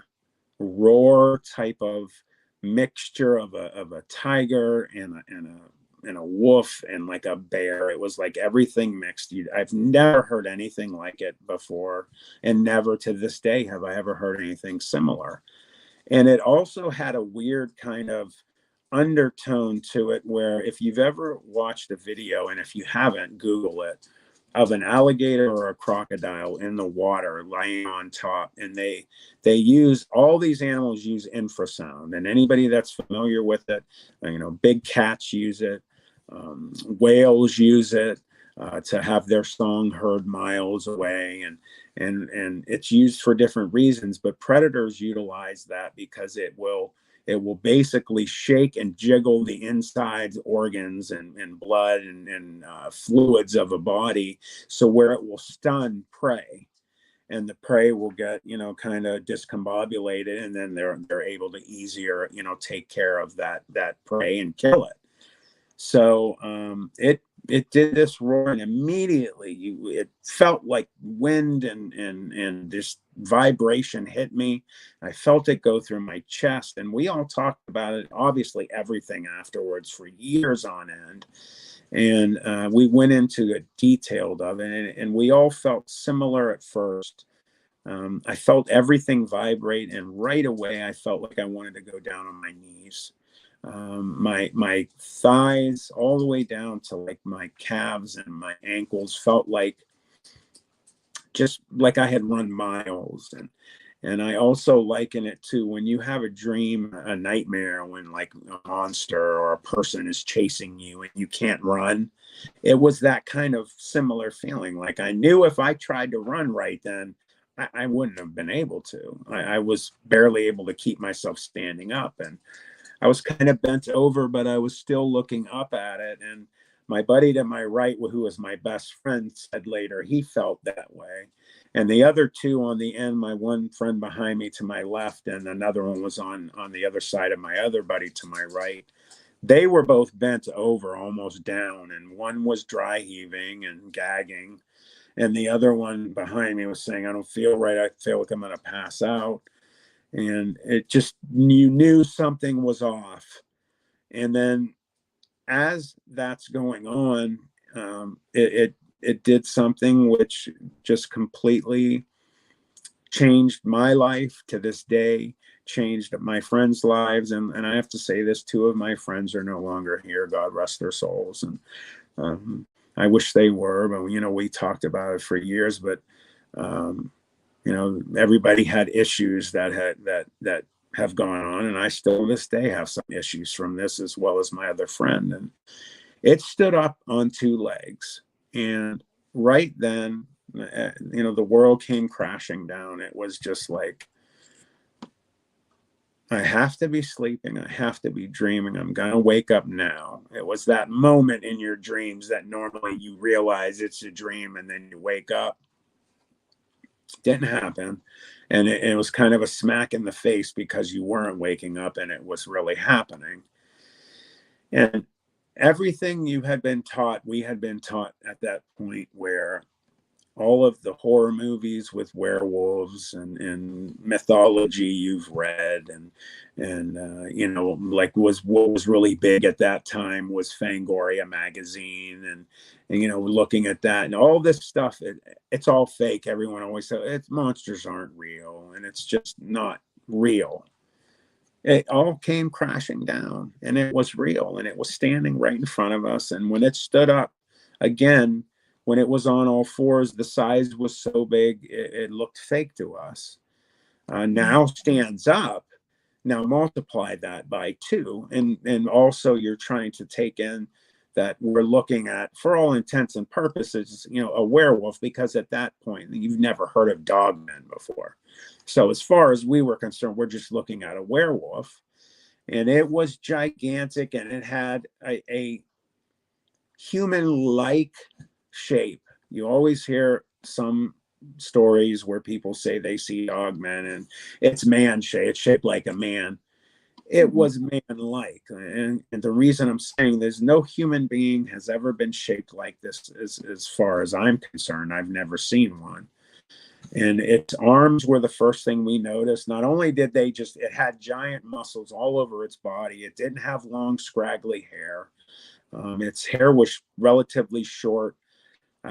[SPEAKER 6] roar type of mixture of a tiger and a wolf and like a bear. It was like everything mixed. I've never heard anything like it before, and never to this day have I ever heard anything similar. And it also had a weird kind of undertone to it, where if you've ever watched a video, and if you haven't, Google it, of an alligator or a crocodile in the water laying on top, and they use, all these animals use infrasound, and anybody that's familiar with it, you know, big cats use it, whales use it to have their song heard miles away, and it's used for different reasons. But predators utilize that because it will basically shake and jiggle the insides, organs, and blood and fluids of a body, so where it will stun prey, and the prey will get, you know, kind of discombobulated, and then they're able to easier, you know, take care of that prey and kill it. So it did this roar, and immediately it felt like wind and this vibration hit me. I felt it go through my chest, and we all talked about it, obviously everything afterwards, for years on end. And we went into it detailed of it, and we all felt similar at first. I felt everything vibrate, and right away I felt like I wanted to go down on my knees. My thighs all the way down to like my calves and my ankles felt like, just like I had run miles. And I also liken it to when you have a dream, a nightmare, when like a monster or a person is chasing you and you can't run. It was that kind of similar feeling. Like I knew if I tried to run right then, I wouldn't have been able to. I was barely able to keep myself standing up, and I was kind of bent over, but I was still looking up at it. And my buddy to my right, who was my best friend, said later he felt that way. And the other two on the end, my one friend behind me to my left, and another one was on the other side of my other buddy to my right. They were both bent over, almost down. And one was dry heaving and gagging. And the other one behind me was saying, I don't feel right. I feel like I'm going to pass out. And it just, you knew something was off. And then as that's going on, it did something which just completely changed my life to this day, changed my friends' lives. And I have to say this, two of my friends are no longer here. God rest their souls. And I wish they were, but, you know, we talked about it for years, but, you know, everybody had issues that have gone on, and I still to this day have some issues from this, as well as my other friend. And it stood up on two legs, and right then, you know, the world came crashing down. It was just like, I have to be sleeping. I have to be dreaming. I'm going to wake up now. It was that moment in your dreams that normally you realize it's a dream, and then you wake up. Didn't happen. And it was kind of a smack in the face because you weren't waking up and it was really happening. And everything you had been taught, we had been taught at that point, where all of the horror movies with werewolves and mythology you've read, and you know, like what was really big at that time was Fangoria magazine, and you know, looking at that and all this stuff, it's all fake. Everyone always says monsters aren't real, and it's just not real. It all came crashing down, and it was real, and it was standing right in front of us. And when it stood up again, when it was on all fours, the size was so big, it looked fake to us. Now stands up. Now multiply that by 2. And also you're trying to take in that we're looking at, for all intents and purposes, you know, a werewolf, because at that point, you've never heard of Dogman before. So as far as we were concerned, we're just looking at a werewolf. And it was gigantic, and it had a human-like shape. You always hear some stories where people say they see Dogman and it's man-shaped, it's shaped like a man. It was man-like. And the reason I'm saying there's no human being has ever been shaped like this, as far as I'm concerned. I've never seen one. And its arms were the first thing we noticed. Not only did it had giant muscles all over its body. It didn't have long, scraggly hair. Its hair was relatively short.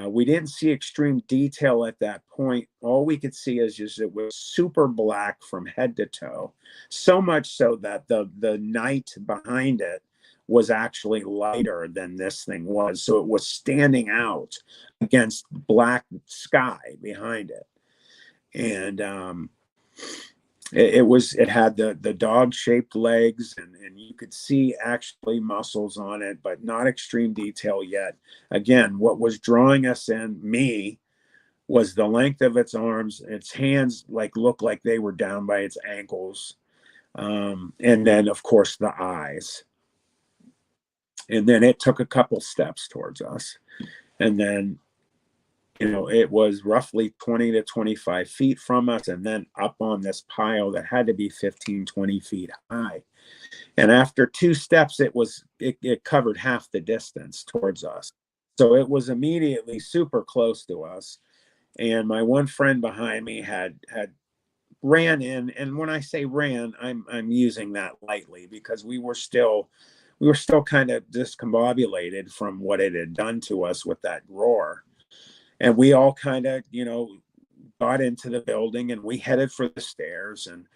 [SPEAKER 6] We didn't see extreme detail at that point. All we could see is just it was super black from head to toe. So much so that the night behind it was actually lighter than this thing was. So it was standing out against black sky behind it. And it had the dog-shaped legs, and you could see actually muscles on it, but not extreme detail yet. Again, what was drawing us in, me, was the length of its arms. Its hands looked like they were down by its ankles, and then of course the eyes. And then it took a couple steps towards us, and then, you know, it was roughly 20 to 25 feet from us, and then up on this pile that had to be 15, 20 feet high. And after 2 steps, it covered half the distance towards us. So it was immediately super close to us. And my one friend behind me had ran in. And when I say ran, I'm using that lightly, because we were still kind of discombobulated from what it had done to us with that roar. And we all kind of, you know, got into the building, and we headed for the stairs. And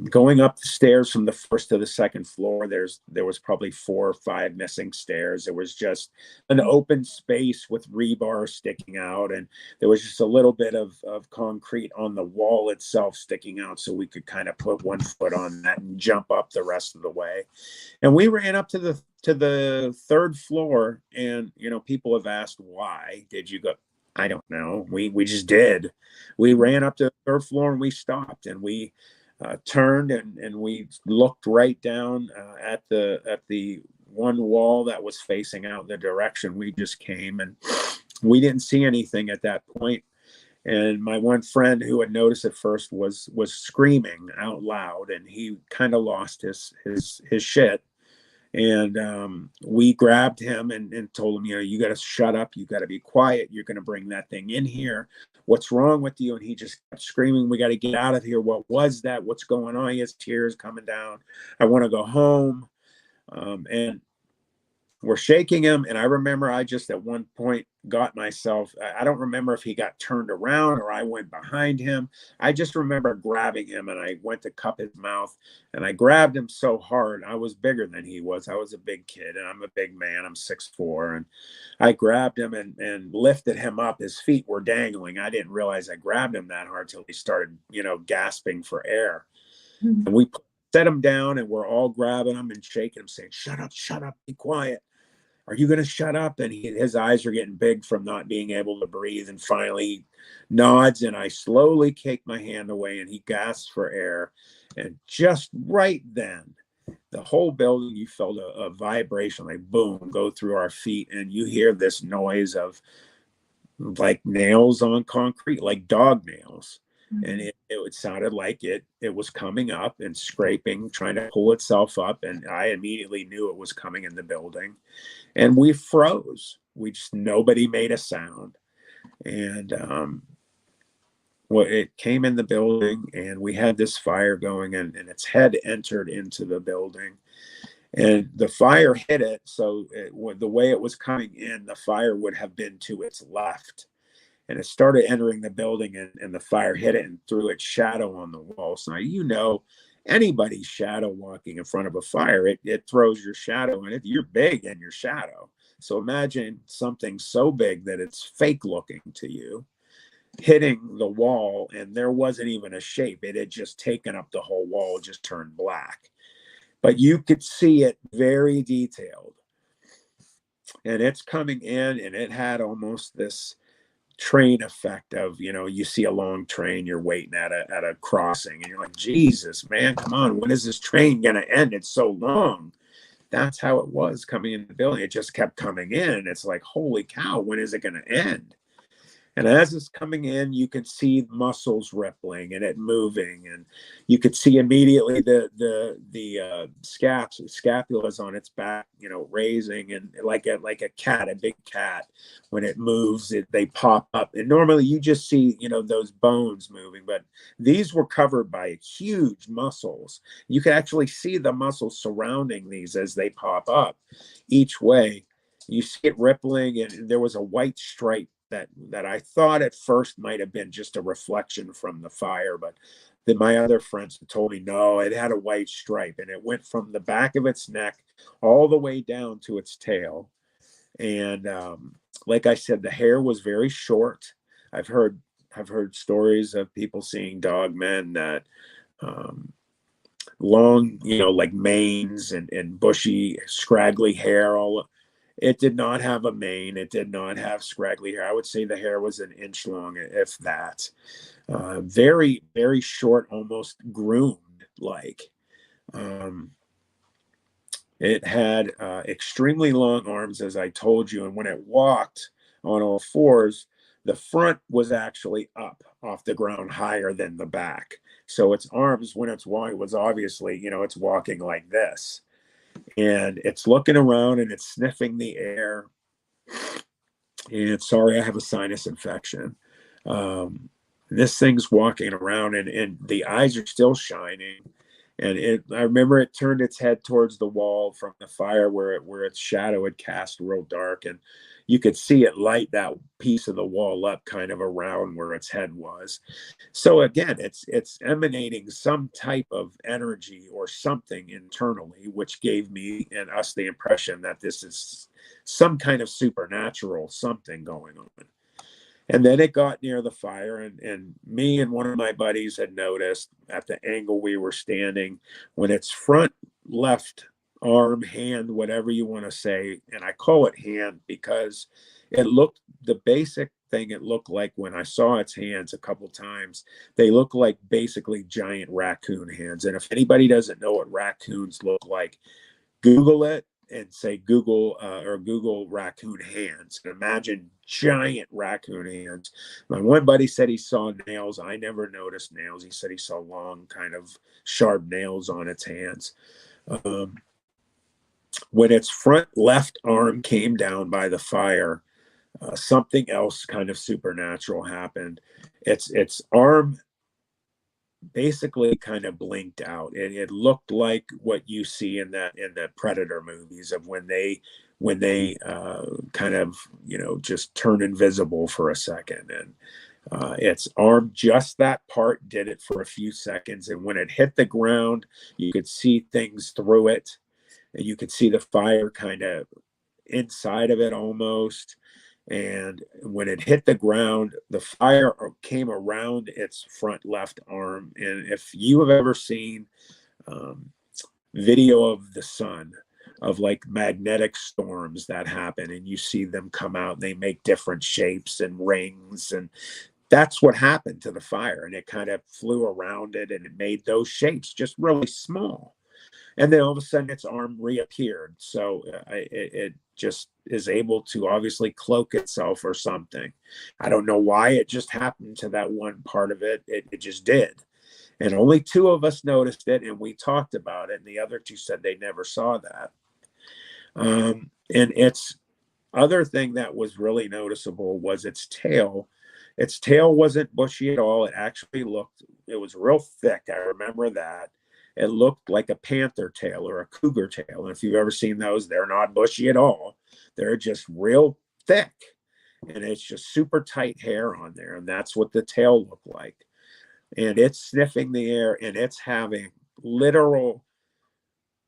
[SPEAKER 6] going up the stairs from the first to the second floor, there was probably 4 or 5 missing stairs. There was just an open space with rebar sticking out, and there was just a little bit of concrete on the wall itself sticking out, so we could kind of put one foot on that and jump up the rest of the way. And we ran up to the 3rd floor, and, you know, people have asked, why did you go? I don't know. We just did. We ran up to the 3rd floor, and we stopped, and we turned, and we looked right down at the one wall that was facing out in the direction we just came, and we didn't see anything at that point. And my one friend, who had noticed it first, was screaming out loud, and he kind of lost his shit. And we grabbed him and told him, you know, you got to shut up. You got to be quiet. You're going to bring that thing in here. What's wrong with you? And he just kept screaming, we got to get out of here. What was that? What's going on? He has tears coming down. I want to go home. And we're shaking him. And I remember I just at one point got myself, I don't remember if he got turned around or I went behind him. I just remember grabbing him, and I went to cup his mouth, and I grabbed him so hard. I was bigger than he was. I was a big kid, and I'm a big man. I'm 6'4", and I grabbed him and lifted him up. His feet were dangling. I didn't realize I grabbed him that hard till he started, you know, gasping for air. Mm-hmm. And we set him down, and we're all grabbing him and shaking him, saying, shut up, be quiet. Are you going to shut up? And his eyes are getting big from not being able to breathe. And finally he nods, and I slowly kick my hand away, and he gasps for air. And just right then, the whole building, you felt a vibration, like boom, go through our feet. And you hear this noise of like nails on concrete, like dog nails.
[SPEAKER 4] Mhm.
[SPEAKER 6] And it sounded like it was coming up and scraping, trying to pull itself up. And I immediately knew it was coming in the building. And we froze. Nobody made a sound. And well, it came in the building, and we had this fire going, and its head entered into the building. And the fire hit it. So the way it was coming in, the fire would have been to its left. And it started entering the building, and the fire hit it and threw its shadow on the wall. So now, anybody's shadow walking in front of a fire, it throws your shadow, and you're big in your shadow. So imagine something so big that it's fake looking to you hitting the wall, and there wasn't even a shape. It had just taken up the whole wall, just turned black. But you could see it very detailed. And it's coming in, and it had almost this train effect of, you see a long train, you're waiting at a crossing, and you're like, Jesus, man, come on, when is this train gonna end? It's so long. That's how it was coming in the building. It just kept coming in, and it's like, holy cow, when is it gonna end? And as it's coming in, you can see muscles rippling and it moving, and you could see immediately the scapulas on its back, raising, and like a cat, a big cat, when it moves, they pop up. And normally you just see, those bones moving, but these were covered by huge muscles. You could actually see the muscles surrounding these as they pop up each way. You see it rippling, and there was a white stripe that I thought at first might have been just a reflection from the fire, but then my other friends told me, no, it had a white stripe, and it went from the back of its neck all the way down to its tail. And like I said, the hair was very short. I've heard stories of people seeing dogmen that long, like manes and bushy, scraggly hair. It did not have a mane. It did not have scraggly hair. I would say the hair was an inch long, if that. Very, very short, almost groomed like. It had extremely long arms, as I told you. And when it walked on all fours, the front was actually up off the ground higher than the back. So its arms, when it's walking, was obviously, it's walking like this. And it's looking around, and it's sniffing the air. And sorry, I have a sinus infection. This thing's walking around, and the eyes are still shining. And I remember it turned its head towards the wall from the fire where its shadow had cast real dark. And you could see it light that piece of the wall up kind of around where its head was. So again, it's emanating some type of energy or something internally, which gave me and us the impression that this is some kind of supernatural something going on. And then it got near the fire, and me and one of my buddies had noticed at the angle we were standing, when its front left arm, hand, whatever you want to say, and I call it hand because it looked, the basic thing it looked like when I saw its hands a couple times, they look like basically giant raccoon hands. And if anybody doesn't know what raccoons look like, Google it and say Google raccoon hands, and imagine giant raccoon hands. My one buddy said he saw nails. I never noticed nails. He said he saw long, kind of sharp nails on its hands. When its front left arm came down by the fire, something else kind of supernatural happened. Its arm basically kind of blinked out, and it looked like what you see in the Predator movies of when they kind of just turn invisible for a second. And its arm, just that part, did it for a few seconds, and when it hit the ground, you could see things through it, and you could see the fire kind of inside of it almost. And when it hit the ground, the fire came around its front left arm. And if you have ever seen video of the sun, of like magnetic storms that happen, and you see them come out, and they make different shapes and rings, and that's what happened to the fire. And it kind of flew around it, and it made those shapes just really small. And then all of a sudden its arm reappeared. So it just is able to obviously cloak itself or something. I don't know why it just happened to that one part of it. It just did. And only two of us noticed it, and we talked about it, and the other two said they never saw that. And its other thing that was really noticeable was its tail. Its tail wasn't bushy at all. It actually looked, it was real thick. I remember that. It looked like a panther tail or a cougar tail. And if you've ever seen those, they're not bushy at all. They're just real thick. And it's just super tight hair on there. And that's what the tail looked like. And it's sniffing the air, and it's having literal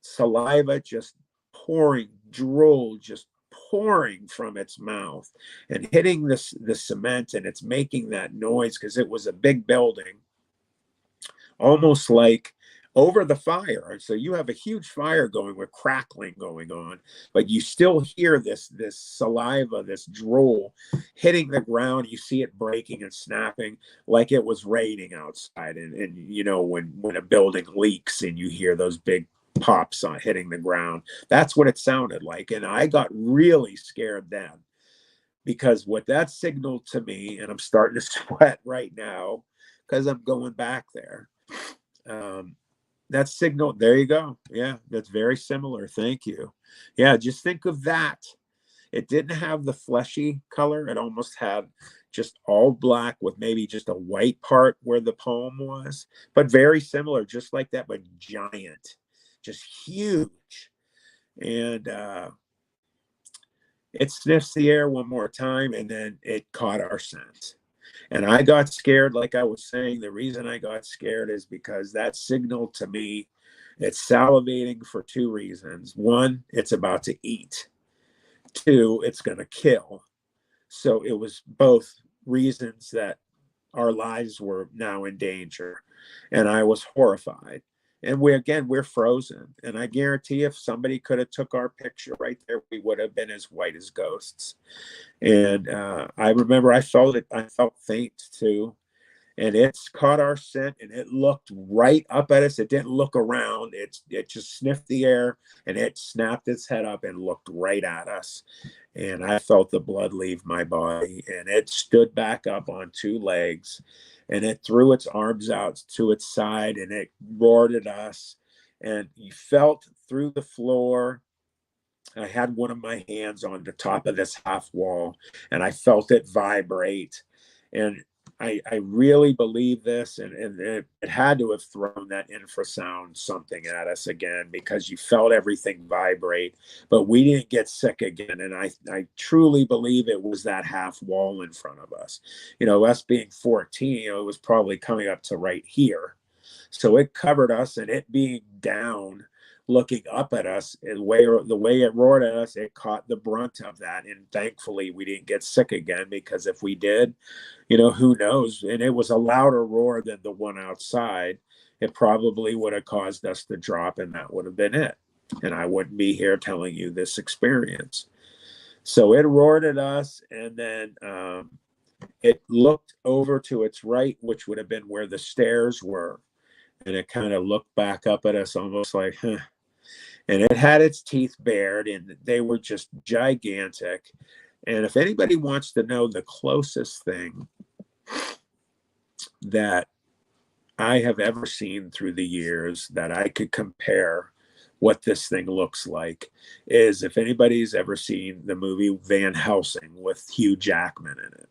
[SPEAKER 6] saliva just pouring, drool just pouring from its mouth and hitting the cement, and it's making that noise because it was a big building, almost like over the fire. And so you have a huge fire going with crackling going on, but you still hear this saliva, this drool hitting the ground. You see it breaking and snapping like it was raining outside. And you know, when a building leaks and you hear those big pops on hitting the ground, that's what it sounded like. And I got really scared then, because what that signaled to me, and I'm starting to sweat right now because I'm going back there. That signal, there you go. Yeah, that's very similar. Thank you. Yeah, just think of that. It didn't have the fleshy color. It almost had just all black with maybe just a white part where the palm was, but very similar, just like that, but giant, just huge. And it sniffs the air one more time, and then it caught our scent. And I got scared. Like I was saying, the reason I got scared is because that signaled to me it's salivating for two reasons. One, it's about to eat. Two, it's going to kill. So it was both reasons that our lives were now in danger. And I was horrified. And we're frozen. And I guarantee if somebody could have took our picture right there, we would have been as white as ghosts. And I remember I felt faint too. And it's caught our scent, and it looked right up at us. It didn't look around. It just sniffed the air, and it snapped its head up and looked right at us. And I felt the blood leave my body, and it stood back up on two legs, and it threw its arms out to its side, and it roared at us. And you felt through the floor. I had one of my hands on the top of this half wall, and I felt it vibrate. And I really believe this, and it had to have thrown that infrasound something at us again, because you felt everything vibrate, but we didn't get sick again. And I truly believe it was that half wall in front of us. You know, us being 14, you know, it was probably coming up to right here. So it covered us, and it being down, looking up at us, and the way it roared at us, it caught the brunt of that. And thankfully we didn't get sick again, because if we did, you know, who knows? And it was a louder roar than the one outside. It probably would have caused us to drop, and that would have been it. And I wouldn't be here telling you this experience. So it roared at us, and then it looked over to its right, which would have been where the stairs were. And it kind of looked back up at us almost like, huh. And it had its teeth bared, and they were just gigantic. And if anybody wants to know the closest thing that I have ever seen through the years that I could compare what this thing looks like, is if anybody's ever seen the movie Van Helsing with Hugh Jackman in it.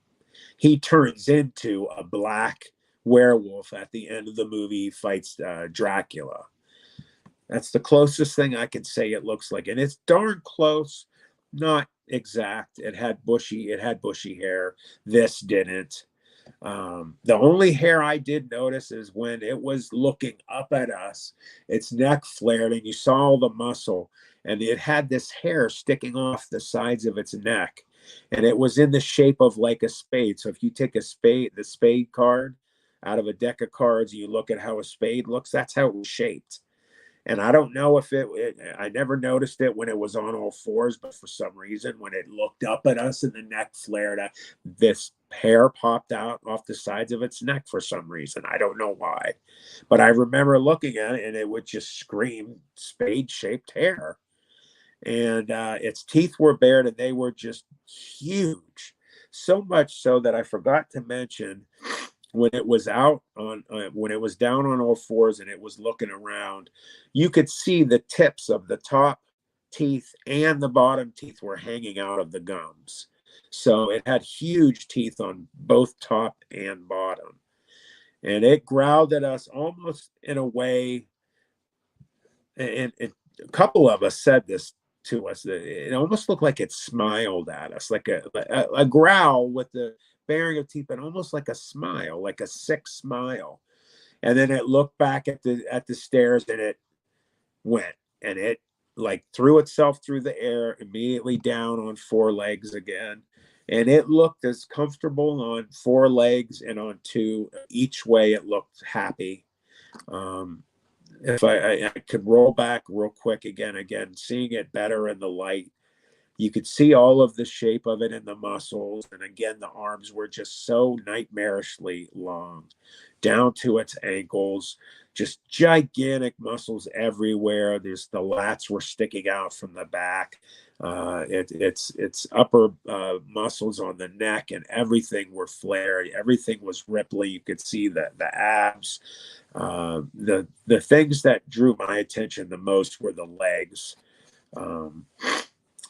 [SPEAKER 6] He turns into a black werewolf at the end of the movie. He fights Dracula. That's the closest thing I can say it looks like. And it's darn close, not exact. It had bushy hair. This didn't. The only hair I did notice is when it was looking up at us, its neck flared, and you saw all the muscle, and it had this hair sticking off the sides of its neck, and it was in the shape of like a spade. So if you take the spade card out of a deck of cards, you look at how a spade looks, that's how it was shaped. And I don't know if I never noticed it when it was on all fours, but for some reason, when it looked up at us and the neck flared, this hair popped out off the sides of its neck for some reason. I don't know why, but I remember looking at it, and it would just scream spade-shaped hair. and its teeth were bared, and they were just huge. So much so that I forgot to mention, when it was out on when it was down on all fours and it was looking around, you could see the tips of the top teeth and the bottom teeth were hanging out of the gums. So it had huge teeth on both top and bottom. And it growled at us almost in a way, and a couple of us said this to us, that it almost looked like it smiled at us, like a growl with the bearing of teeth, but almost like a smile, like a sick smile. And then it looked back at the stairs, and it went, and it like threw itself through the air, immediately down on four legs again. And it looked as comfortable on four legs and on two. Each way it looked happy. If I could roll back real quick again, seeing it better in the light, you could see all of the shape of it in the muscles. And again, the arms were just so nightmarishly long, down to its ankles, just gigantic muscles everywhere. The lats were sticking out from the back. Its upper muscles on the neck and everything were flared. Everything was ripply. You could see the abs. The things that drew my attention the most were the legs.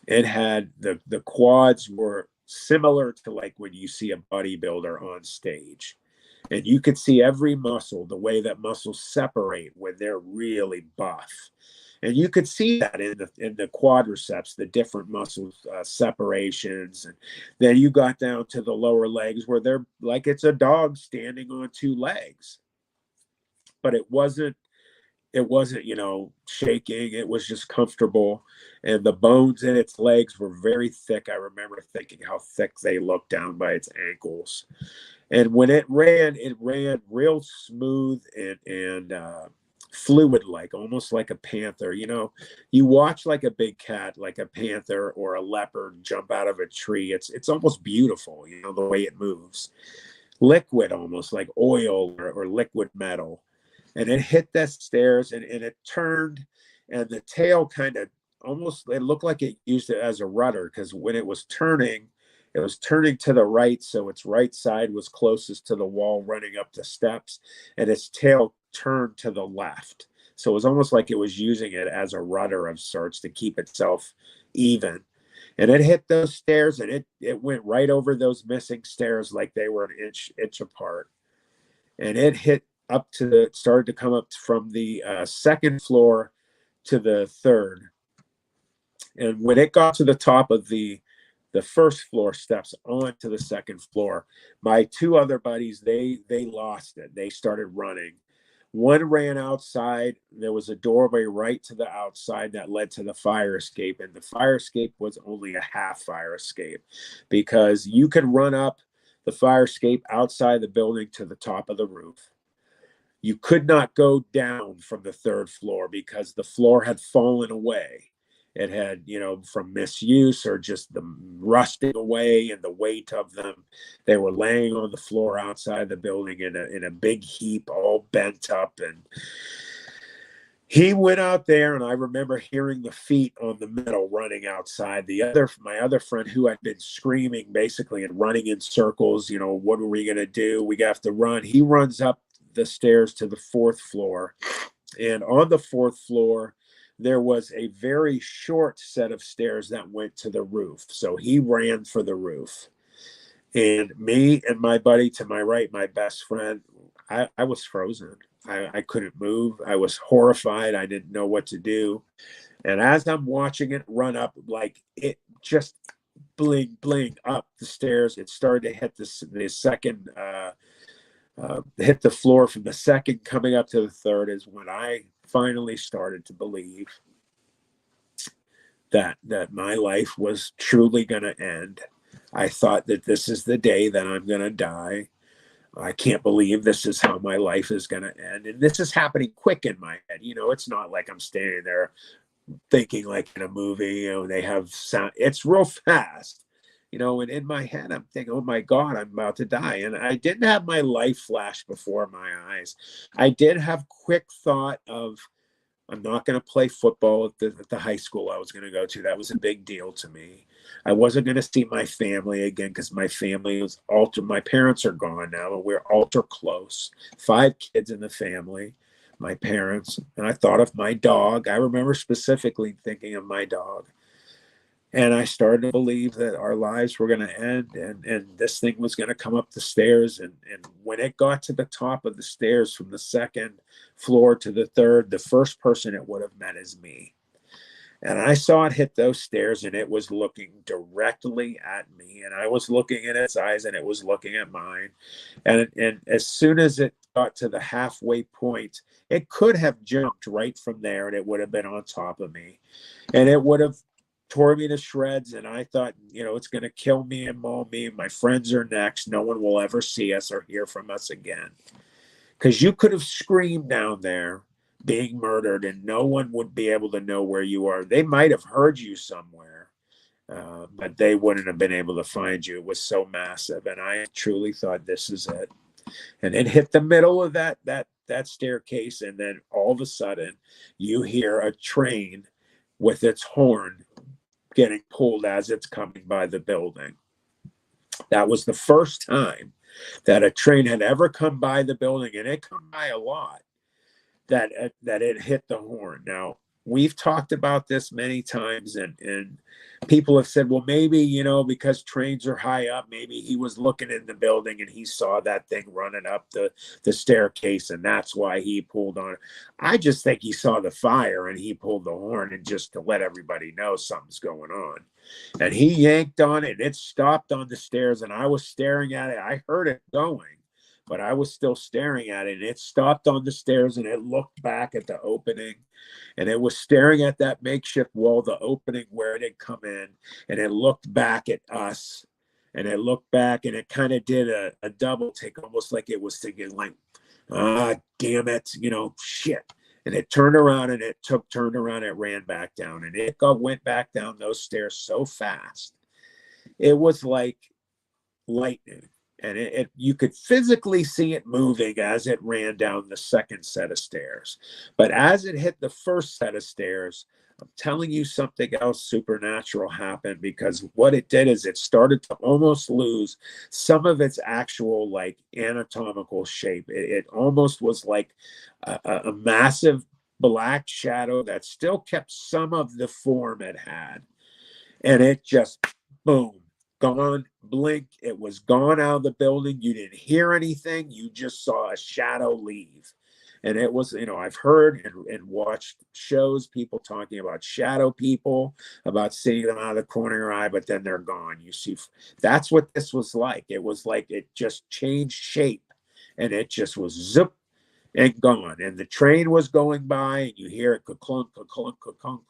[SPEAKER 6] It had the quads were similar to like when you see a bodybuilder on stage, and you could see every muscle, the way that muscles separate when they're really buff. And you could see that in the quadriceps, the different muscle separations. And then you got down to the lower legs where they're like it's a dog standing on two legs. But it wasn't, shaking. It was just comfortable. And the bones in its legs were very thick. I remember thinking how thick they looked down by its ankles. And when it ran real smooth and fluid, like almost like a panther. You watch like a big cat, like a panther or a leopard jump out of a tree. It's almost beautiful, the way it moves. Liquid, almost like oil or liquid metal. And it hit the stairs, and it turned, and the tail kind of almost, it looked like it used it as a rudder, because when it was turning to the right, so its right side was closest to the wall running up the steps, and its tail turned to the left. So it was almost like it was using it as a rudder of sorts to keep itself even. And it hit those stairs, and it went right over those missing stairs like they were an inch apart. And it hit started to come up from the second floor to the third. And when it got to the top of the first floor steps onto the second floor, my two other buddies, they lost it. They started running. One ran outside. There was a doorway right to the outside that led to the fire escape. And the fire escape was only a half fire escape, because you could run up the fire escape outside the building to the top of the roof. You could not go down from the third floor because the floor had fallen away. It had, from misuse or just the rusting away and the weight of them. They were laying on the floor outside the building in a big heap, all bent up. And he went out there, and I remember hearing the feet on the metal running outside. My other friend, who had been screaming basically and running in circles, what are we going to do? We have to run. He runs up the stairs to the fourth floor. And on the fourth floor, there was a very short set of stairs that went to the roof. So he ran for the roof. And me and my buddy to my right, my best friend, I was frozen. I couldn't move. I was horrified. I didn't know what to do. And as I'm watching it run up, like it just bling up the stairs, it started to hit the second, hit the floor from the second coming up to the third, is when I finally started to believe that my life was truly going to end. I thought that this is the day that I'm going to die. I can't believe this is how my life is going to end. And this is happening quick in my head. It's not like I'm standing there thinking like in a movie, they have sound. It's real fast, and in my head, I'm thinking, oh my God, I'm about to die. And I didn't have my life flash before my eyes. I did have quick thought of I'm not going to play football at the high school I was going to go to. That was a big deal to me. I wasn't going to see my family again because my family was my parents are gone now, and we're ultra close. 5 kids in the family, my parents. And I thought of my dog. I remember specifically thinking of my dog. And I started to believe that our lives were going to end, and this thing was going to come up the stairs. And when it got to the top of the stairs from the 2nd floor to the 3rd, the first person it would have met is me. And I saw it hit those stairs, and it was looking directly at me. And I was looking in its eyes, and it was looking at mine. And as soon as it got to the halfway point, it could have jumped right from there, and it would have been on top of me. And it would have tore me to shreds. And I thought, it's going to kill me and maul me. My friends are next. No one will ever see us or hear from us again. Because you could have screamed down there being murdered, and no one would be able to know where you are. They might have heard you somewhere, but they wouldn't have been able to find you. It was so massive. And I truly thought, this is it. And it hit the middle of that staircase. And then all of a sudden you hear a train with its horn getting pulled as it's coming by the building. That was the first time that a train had ever come by the building, and it come by a lot, that it hit the horn. Now, we've talked about this many times, and people have said, well, maybe, because trains are high up, maybe he was looking in the building and he saw that thing running up the staircase, and that's why he pulled on it. I just think he saw the fire and he pulled the horn, and just to let everybody know something's going on. And he yanked on it. It stopped on the stairs, and I was staring at it. I heard it going, but I was still staring at it. And it stopped on the stairs, and it looked back at the opening, and it was staring at that makeshift wall, the opening where it had come in, and it looked back at us, and it looked back, and it kind of did a double take, almost like it was thinking like, damn it, shit. And it turned around, and it ran back down, and it went back down those stairs so fast. It was like lightning. And you could physically see it moving as it ran down the 2nd set of stairs. But as it hit the 1st set of stairs, I'm telling you, something else supernatural happened, because what it did is it started to almost lose some of its actual like anatomical shape. It almost was like a massive black shadow that still kept some of the form it had. And it just, boom, gone, blink, it was gone out of the building. You didn't hear anything. You just saw a shadow leave. And it was, I've heard and watched shows, people talking about shadow people, about seeing them out of the corner of your eye, but then they're gone. You see, that's what this was like. It was like it just changed shape, and it just was zip and gone. And the train was going by, and you hear it clunk, clunk, clunk,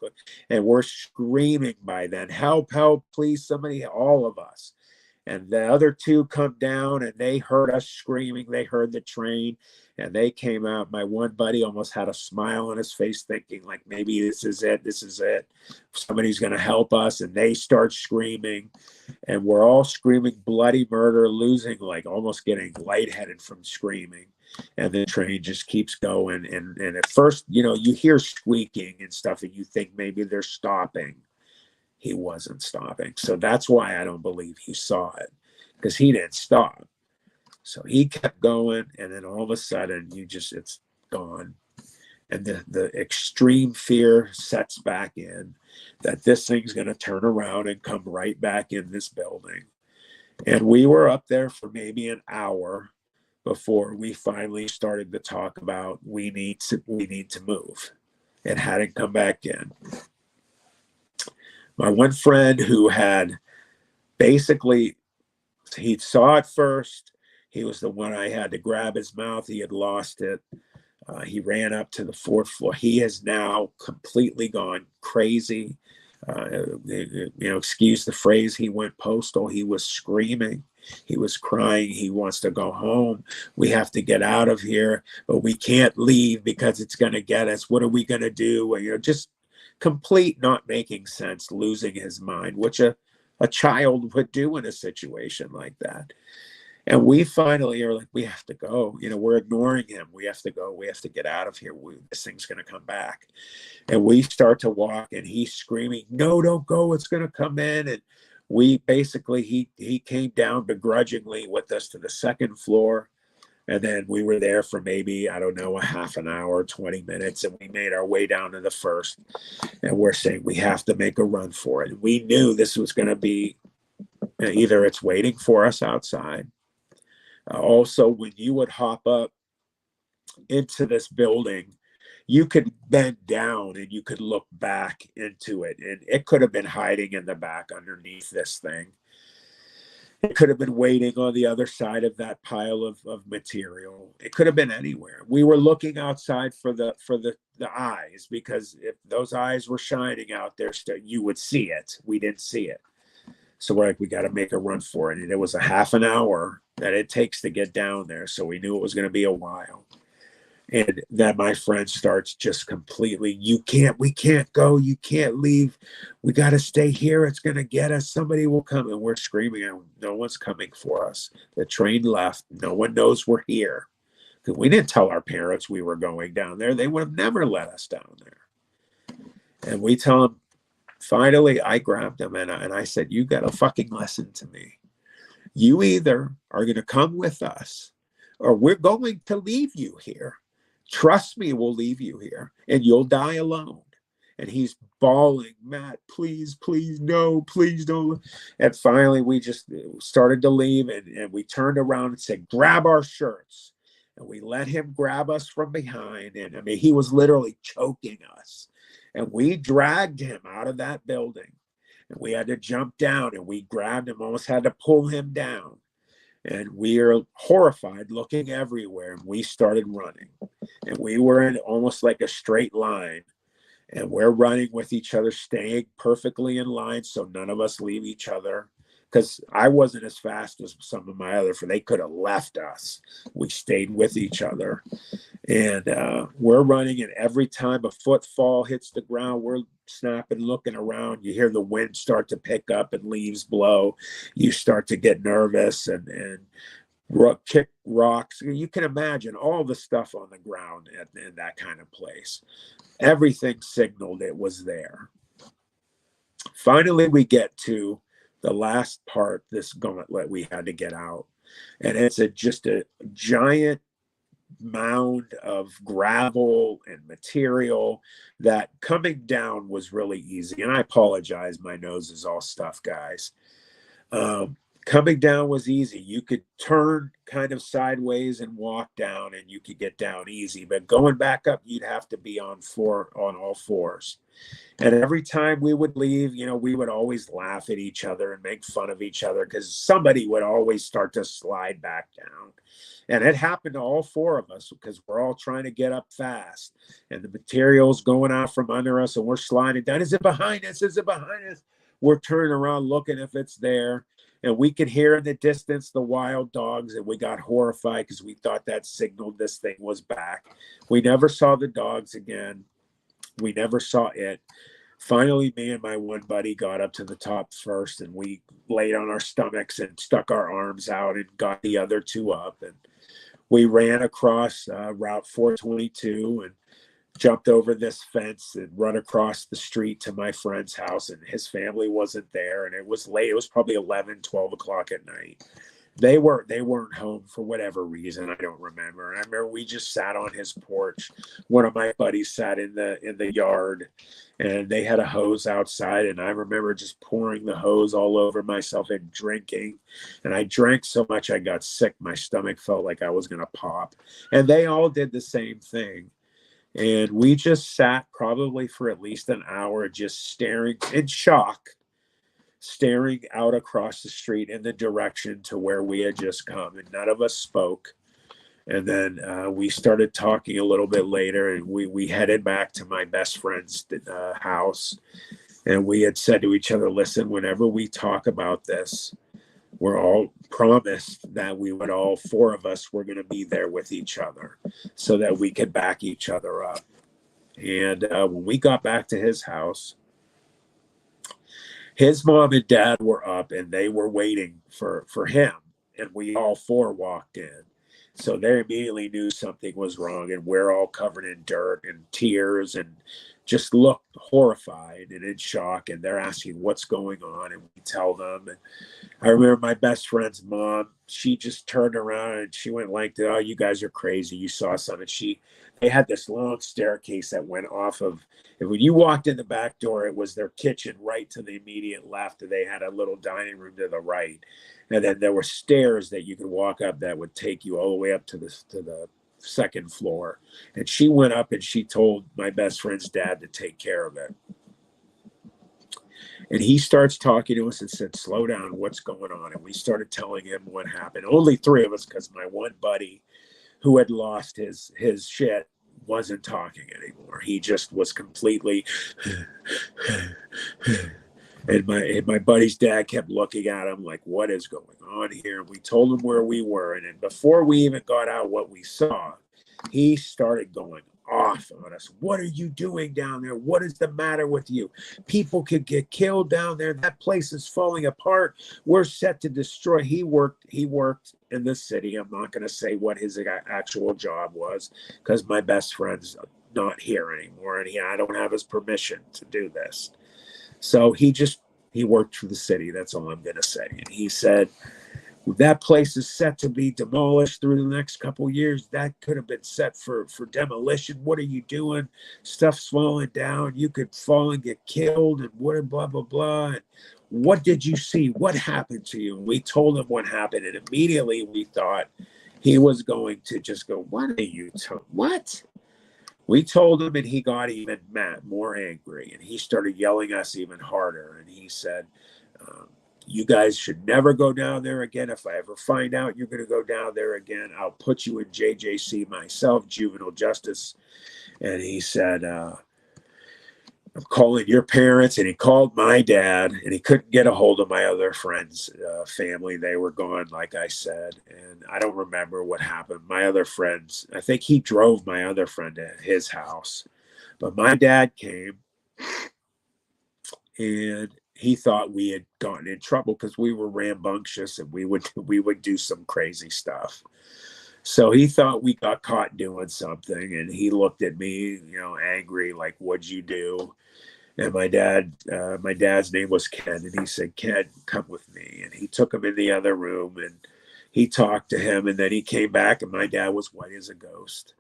[SPEAKER 6] and we're screaming by then, help, help, please, somebody, all of us. And the other 2 come down, and they heard us screaming. They heard the train, and they came out. My one buddy almost had a smile on his face, thinking like, maybe this is it. This is it. Somebody's going to help us. And they start screaming, and we're all screaming bloody murder, losing, like almost getting lightheaded from screaming. And the train just keeps going. And at first, you hear squeaking and stuff, and you think maybe they're stopping. He wasn't stopping. So that's why I don't believe he saw it, because he didn't stop. So he kept going, and then all of a sudden it's gone. And the extreme fear sets back in that this thing's going to turn around and come right back in this building. And we were up there for maybe an hour before we finally started to talk about we need to move. It hadn't come back in. My one friend who had basically, he saw it first. He was the one I had to grab his mouth. He had lost it. He ran up to the 4th floor. He has now completely gone crazy. Excuse the phrase, he went postal. He was screaming. He was crying. He wants to go home. We have to get out of here, but we can't leave because it's going to get us. What are we going to do? Just complete not making sense, losing his mind, which a child would do in a situation like that. And we finally are like, we have to go. We're ignoring him. We have to go. We have to get out of here. This thing's going to come back. And we start to walk, and he's screaming, no, don't go. It's going to come in. And we basically, he came down begrudgingly with us to the second floor. And then we were there for maybe, I don't know, a half an hour, 20 minutes. And we made our way down to the first. And we're saying, we have to make a run for it. And we knew this was going to be either it's waiting for us outside. Also, when you would hop up into this building, you could bend down and you could look back into it. And it could have been hiding in the back underneath this thing. It could have been waiting on the other side of that pile of material. It could have been anywhere. We were looking outside for the eyes, because if those eyes were shining out there, you would see it. We didn't see it. So we're like, we got to make a run for it. And it was a half an hour that it takes to get down there. So we knew it was going to be a while. And then my friend starts just completely, we can't go. You can't leave. We got to stay here. It's going to get us. Somebody will come. And we're screaming, and no one's coming for us. The train left. No one knows we're here. Because we didn't tell our parents we were going down there. They would have never let us down there. And we tell them, finally, I grabbed him and I said, you got to fucking listen to me. You either are going to come with us, or we're going to leave you here. Trust me, we'll leave you here and you'll die alone. And he's bawling, Matt, please, no, please don't. And finally, we just started to leave, and we turned around and said, grab our shirts. And we let him grab us from behind. And I mean, he was literally choking us. And we dragged him out of that building. And we had to jump down, and we grabbed him, almost had to pull him down. And we are horrified, looking everywhere. And we started running. And we were in almost like a straight line. And we're running with each other, staying perfectly in line so none of us leave each other. Because I wasn't as fast as some of my other friends. They could have left us. We stayed with each other. And we're running, and every time a footfall hits the ground, we're snapping, looking around. You hear the wind start to pick up and leaves blow. You start to get nervous and kick rocks. You can imagine all the stuff on the ground in that kind of place. Everything signaled it was there. Finally, we get to the last part, this gauntlet we had to get out. And it's just a giant mound of gravel and material that coming down was really easy. And I apologize, my nose is all stuffed, guys. Coming down was easy. You could turn kind of sideways and walk down, and you could get down easy. But going back up, you'd have to be on all fours. And every time we would leave, we would always laugh at each other and make fun of each other, because somebody would always start to slide back down. And it happened to all four of us, because we're all trying to get up fast. And the material's going out from under us, and we're sliding down. Is it behind us? Is it behind us? We're turning around looking if it's there. And we could hear in the distance the wild dogs, and we got horrified because we thought that signaled this thing was back. We never saw the dogs again. We never saw it. Finally, me and my one buddy got up to the top first, and we laid on our stomachs and stuck our arms out and got the other two up. And we ran across Route 422 and jumped over this fence and run across the street to my friend's house, and his family wasn't there, and it was late. It was probably 11, 12 o'clock at night. They weren't home for whatever reason. I don't remember. And I remember we just sat on his porch. One of my buddies sat in the yard, and they had a hose outside. And I remember just pouring the hose all over myself and drinking. And I drank so much I got sick. My stomach felt like I was going to pop. And they all did the same thing. And we just sat probably for at least an hour, just staring in shock, staring out across the street in the direction to where we had just come. And none of us spoke. And then we started talking a little bit later, and we headed back to my best friend's house. And we had said to each other, listen, whenever we talk about this, we're all promised that we would, all four of us were going to be there with each other so that we could back each other up. And when we got back to his house, his mom and dad were up, and they were waiting for him. and we all four walked in. So they immediately knew something was wrong, and we're all covered in dirt and tears and just looked horrified and in shock. And they're asking what's going on, and we tell them. And I remember my best friend's mom, she just turned around and she went like, oh, you guys are crazy. You saw something. They had this long staircase that went off of, and when you walked in the back door, it was their kitchen right to the immediate left. And they had a little dining room to the right. And then there were stairs that you could walk up that would take you all the way up to the second floor. And she went up and she told my best friend's dad to take care of it. And he starts talking to us and said, slow down, what's going on? And we started telling him what happened. Only three of us, because my one buddy who had lost his shit wasn't talking anymore. He just was completely... And my buddy's dad kept looking at him like, what is going on here? And we told him where we were. And then before we even got out what we saw, he started going off on us. What are you doing down there? What is the matter with you? People could get killed down there. That place is falling apart. We're set to destroy. He worked in the city. I'm not going to say what his actual job was because my best friend's not here anymore. And I don't have his permission to do this. So he worked for the city. That's all I'm going to say. And he said, that place is set to be demolished through the next couple of years. That could have been set for demolition. What are you doing? Stuff's falling down. You could fall and get killed and what, blah, blah, blah. And what did you see? What happened to you? And we told him what happened. And immediately we thought he was going to just go, what are you talking? What? We told him, and he got even more angry, and he started yelling us even harder. And he said, you guys should never go down there again. If I ever find out you're going to go down there again, I'll put you in JJC myself, juvenile justice. And he said, I'm calling your parents. And he called my dad, and he couldn't get a hold of my other friends' family. They were gone, like I said. And I don't remember what happened. My other friends, I think he drove my other friend to his house. But my dad came, and he thought we had gotten in trouble because we were rambunctious and we would do some crazy stuff. So he thought we got caught doing something, and he looked at me, angry, like, what'd you do? And my dad's name was Ken, and he said, Ken, come with me. And he took him in the other room, and he talked to him, and then he came back, and my dad was white as a ghost.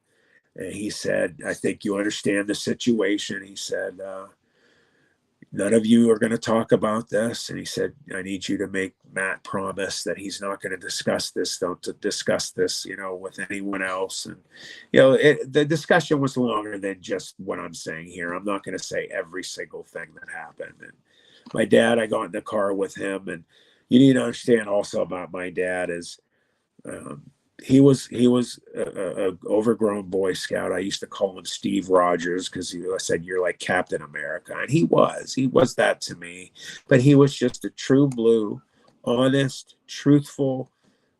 [SPEAKER 6] And he said, I think you understand the situation. He said, none of you are going to talk about this. And he said, I need you to make Matt promise that he's not going to discuss this, with anyone else. And, the discussion was longer than just what I'm saying here. I'm not going to say every single thing that happened. And my dad, I got in the car with him, and you need to understand also about my dad is, he was a overgrown Boy Scout. I used to call him Steve Rogers because I said, you're like Captain America. And he was that to me, but he was just a true blue, honest, truthful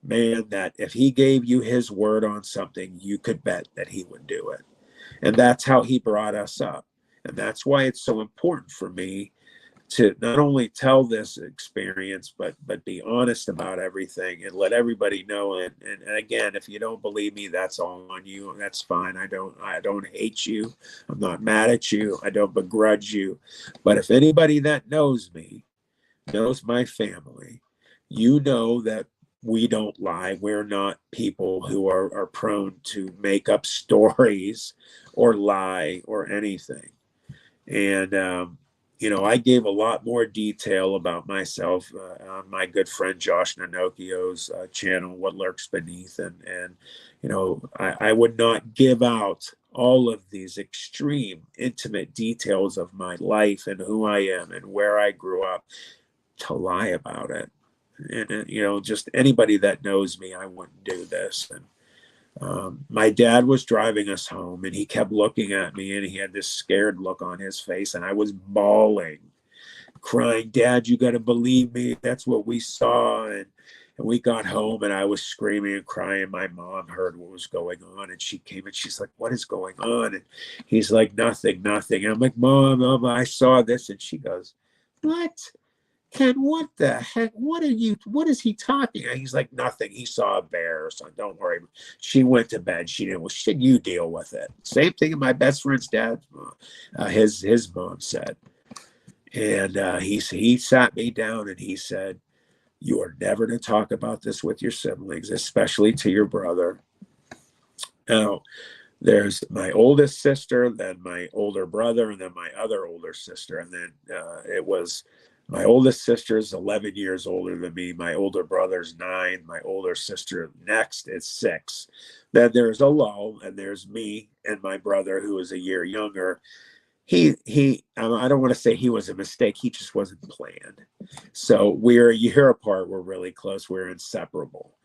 [SPEAKER 6] man that if he gave you his word on something, you could bet that he would do it. And that's how he brought us up. And that's why it's so important for me to not only tell this experience, but be honest about everything and let everybody know. And again, if you don't believe me, that's all on you. That's fine. I don't hate you. I'm not mad at you. I don't begrudge you. But if anybody that knows me, knows my family, you know that we don't lie. We're not people who are prone to make up stories or lie or anything. And, I gave a lot more detail about myself on my good friend Josh Nanokio's channel, What Lurks Beneath. And I would not give out all of these extreme, intimate details of my life and who I am and where I grew up to lie about it. And, just anybody that knows me, I wouldn't do this. And my dad was driving us home, and he kept looking at me, and he had this scared look on his face, and I was bawling, crying, Dad, you got to believe me. That's what we saw. And we got home, and I was screaming and crying. My mom heard what was going on, and she came, and she's like, what is going on? And he's like, nothing. And I'm like, Mom, I saw this. And she goes, what? Ken, what the heck? What is he talking? And he's like, nothing. He saw a bear, so don't worry. She went to bed. She didn't. Well, should you deal with it? Same thing my best friend's dad, his mom said. And he sat me down and he said, you are never to talk about this with your siblings, especially to your brother. Now, there's my oldest sister, then my older brother, and then my other older sister. And then it was my oldest sister is 11 years older than me. My older brother's 9. My older sister next is 6. Then there's a lull, and there's me and my brother, who is a year younger. I don't want to say he was a mistake. He just wasn't planned. So we're a year apart. We're really close. We're inseparable.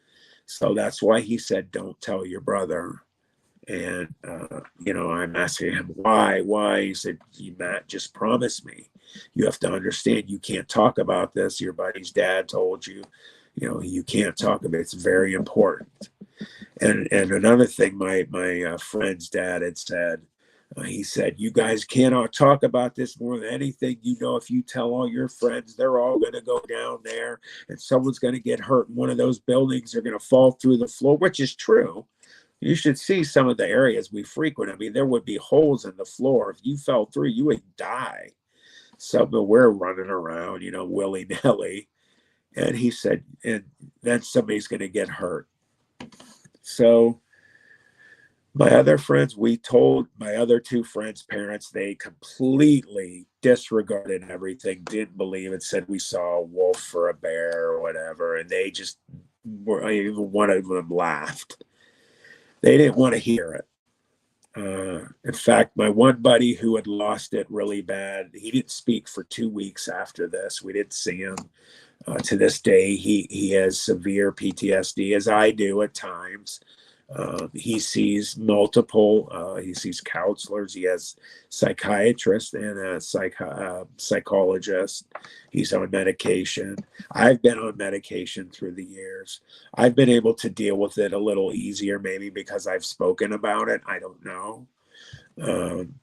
[SPEAKER 6] So that's why he said, don't tell your brother. And, I'm asking him, why? He said, Matt, just promise me. You have to understand, you can't talk about this. Your buddy's dad told you, you can't talk about it. It's very important. And another thing, my friend's dad had said, he said, you guys cannot talk about this more than anything. If you tell all your friends, they're all going to go down there and someone's going to get hurt in one of those buildings. They're going to fall through the floor, which is true. You should see some of the areas we frequent. I mean, there would be holes in the floor. If you fell through, you would die. So, but we're running around, willy-nilly. And he said, and then somebody's going to get hurt. So my other friends, we told my other 2 friends' parents, they completely disregarded everything, didn't believe it, said we saw a wolf or a bear or whatever. And they just were, even one of them laughed. They didn't want to hear it. In fact, my one buddy who had lost it really bad, he didn't speak for 2 weeks after this. We didn't see him. To this day, he has severe PTSD, as I do at times. He sees multiple, he sees counselors, he has psychiatrists and a psychologist. He's on medication. I've been on medication through the years. I've been able to deal with it a little easier, maybe because I've spoken about it. I don't know.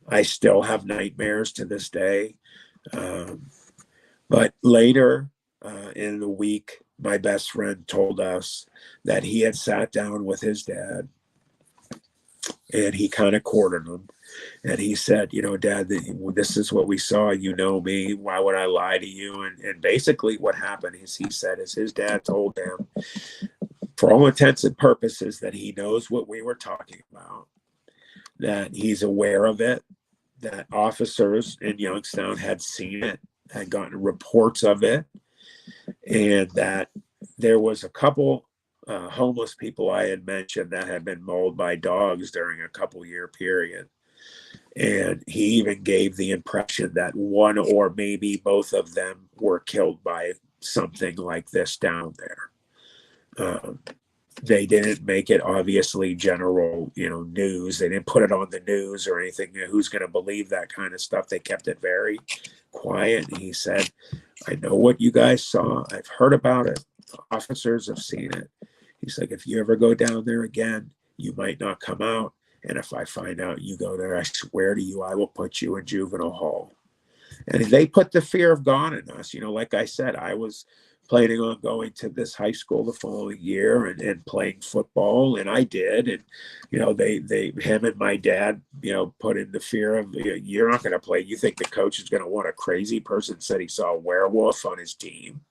[SPEAKER 6] I still have nightmares to this day. But later in the week, my best friend told us that he had sat down with his dad and he kind of cornered him. And he said, Dad, this is what we saw. You know me. Why would I lie to you? And basically what happened is he said, is his dad told him, for all intents and purposes, that he knows what we were talking about, that he's aware of it, that officers in Youngstown had seen it, had gotten reports of it, and that there was a couple homeless people I had mentioned that had been mauled by dogs during a couple-year period. And he even gave the impression that one or maybe both of them were killed by something like this down there. They didn't make it obviously general, news. They didn't put it on the news or anything. Who's going to believe that kind of stuff? They kept it very quiet. And he said, I know what you guys saw. I've heard about it. The officers have seen it. He's like, if you ever go down there again, you might not come out. And if I find out you go there, I swear to you, I will put you in juvenile hall. And they put the fear of God in us. Like I said, I was planning on going to this high school the following year and playing football. And I did. And, him and my dad, put in the fear of, you're not going to play. You think the coach is going to want a crazy person said he saw a werewolf on his team?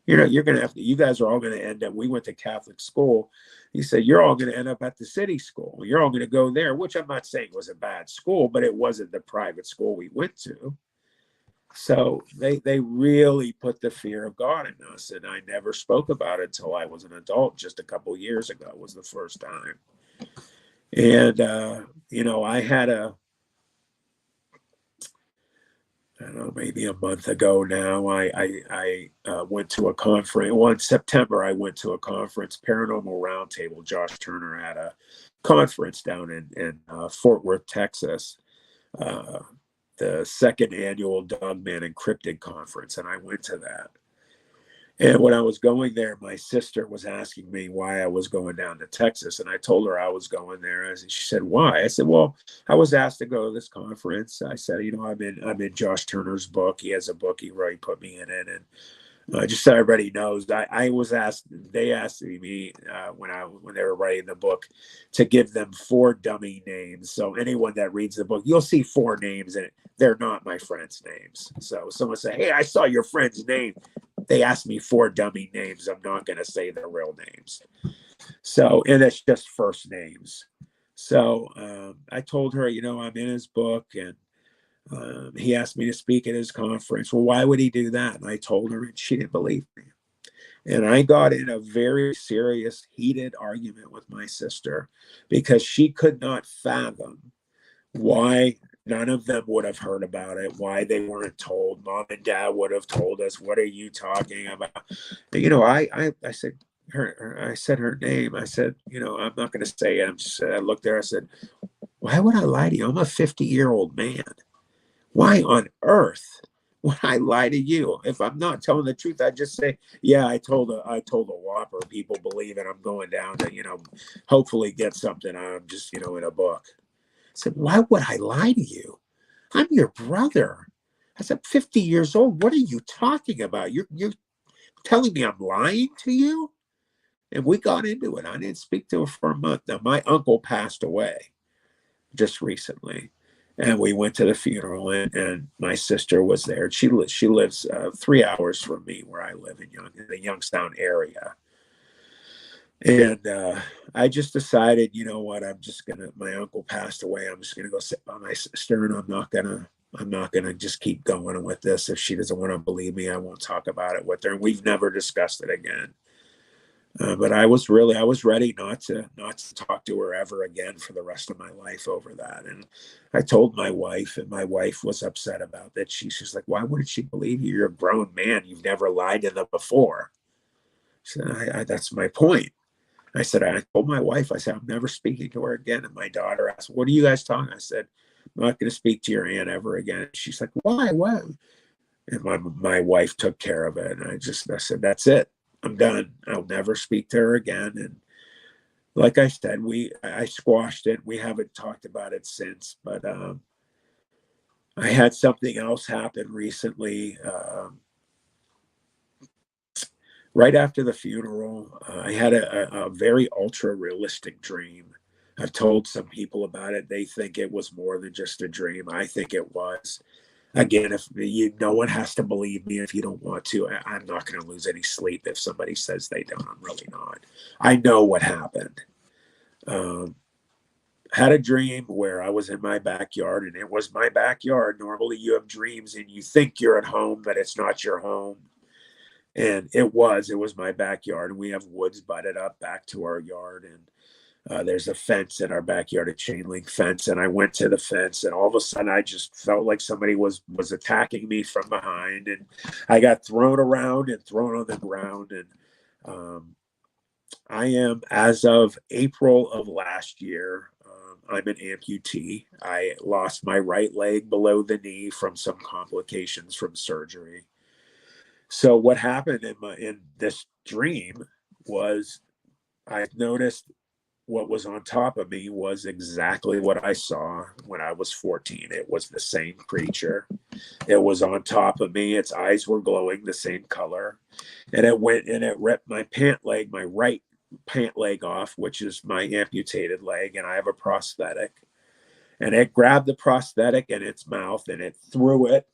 [SPEAKER 6] You're going to have to, you guys are all going to end up, we went to Catholic school. He said, you're all going to end up at the city school. You're all going to go there, which I'm not saying was a bad school, but it wasn't the private school we went to. So they really put the fear of God in us. And I never spoke about it until I was an adult. Just a couple years ago was the first time. And, I had I don't know, maybe a month ago now, I went to a conference. Well, in September, I went to a conference, Paranormal Roundtable. Josh Turner had a conference down in Fort Worth, Texas, the second annual Dogman Encrypted conference, and I went to that. And when I was going there, my sister was asking me why I was going down to Texas. And I told her I was going there. And she said, why? I said, well, I was asked to go to this conference. I said, I'm in Josh Turner's book. He has a book. He already put me in it. And just so everybody knows, I was asked, they asked me when they were writing the book to give them 4 dummy names. So anyone that reads the book, you'll see 4 names in it. They're not my friends' names. So someone say, hey, I saw your friend's name. They asked me 4 dummy names. I'm not going to say their real names. So, and it's just first names. So I told her, I'm in his book, and he asked me to speak at his conference. Well, why would he do that? And I told her, and she didn't believe me. And I got in a very serious, heated argument with my sister because she could not fathom why none of them would have heard about it, why they weren't told. Mom and Dad would have told us, what are you talking about? I said, I said her name. I said, I'm not going to say it. I looked there. I said, why would I lie to you? I'm a 50-year-old man. Why on earth would I lie to you? If I'm not telling the truth, I just say, yeah, I told a whopper. People believe it. I'm going down to, hopefully get something. I'm just, in a book. I said, why would I lie to you? I'm your brother. I said, 50 years old. What are you talking about? You're telling me I'm lying to you? And we got into it. I didn't speak to her for a month. Now, my uncle passed away just recently. And we went to the funeral, and my sister was there. She lives 3 hours from me, where I live in the Youngstown area. And I just decided, what, my uncle passed away. I'm just gonna go sit by my sister, and I'm not gonna just keep going with this. If she doesn't want to believe me, I won't talk about it with her. And we've never discussed it again. But I was ready not to talk to her ever again for the rest of my life over that. And I told my wife, and my wife was upset about that. She's like, why wouldn't she believe you? You're a grown man. You've never lied to them before. She said, that's my point. I said, I told my wife, I said, I'm never speaking to her again. And my daughter asked, what are you guys talking? I said, I'm not going to speak to your aunt ever again. She's like, why? What? And my wife took care of it. And I said, that's it. I'm done. I'll never speak to her again. And like I said, I squashed it. We haven't talked about it since, but I had something else happen recently. Right after the funeral, I had a very ultra realistic dream. I've told some people about it. They think it was more than just a dream. I think it was. Again, no one has to believe me if you don't want to. I'm not going to lose any sleep if somebody says they don't. I'm really not. I know what happened. Had a dream where I was in my backyard, and it was my backyard. Normally you have dreams and you think you're at home, but it's not your home. And it was my backyard. And we have woods butted up back to our yard. And there's a fence in our backyard, a chain link fence. And I went to the fence, and all of a sudden I just felt like somebody was attacking me from behind. And I got thrown around and thrown on the ground. And I am, as of April of last year, I'm an amputee. I lost my right leg below the knee from some complications from surgery. So what happened in this dream was I noticed what was on top of me was exactly what I saw when I was 14. It was the same creature. It was on top of me. Its eyes were glowing the same color. And it went and it ripped my right pant leg off, which is my amputated leg. And I have a prosthetic. And it grabbed the prosthetic in its mouth and it threw it.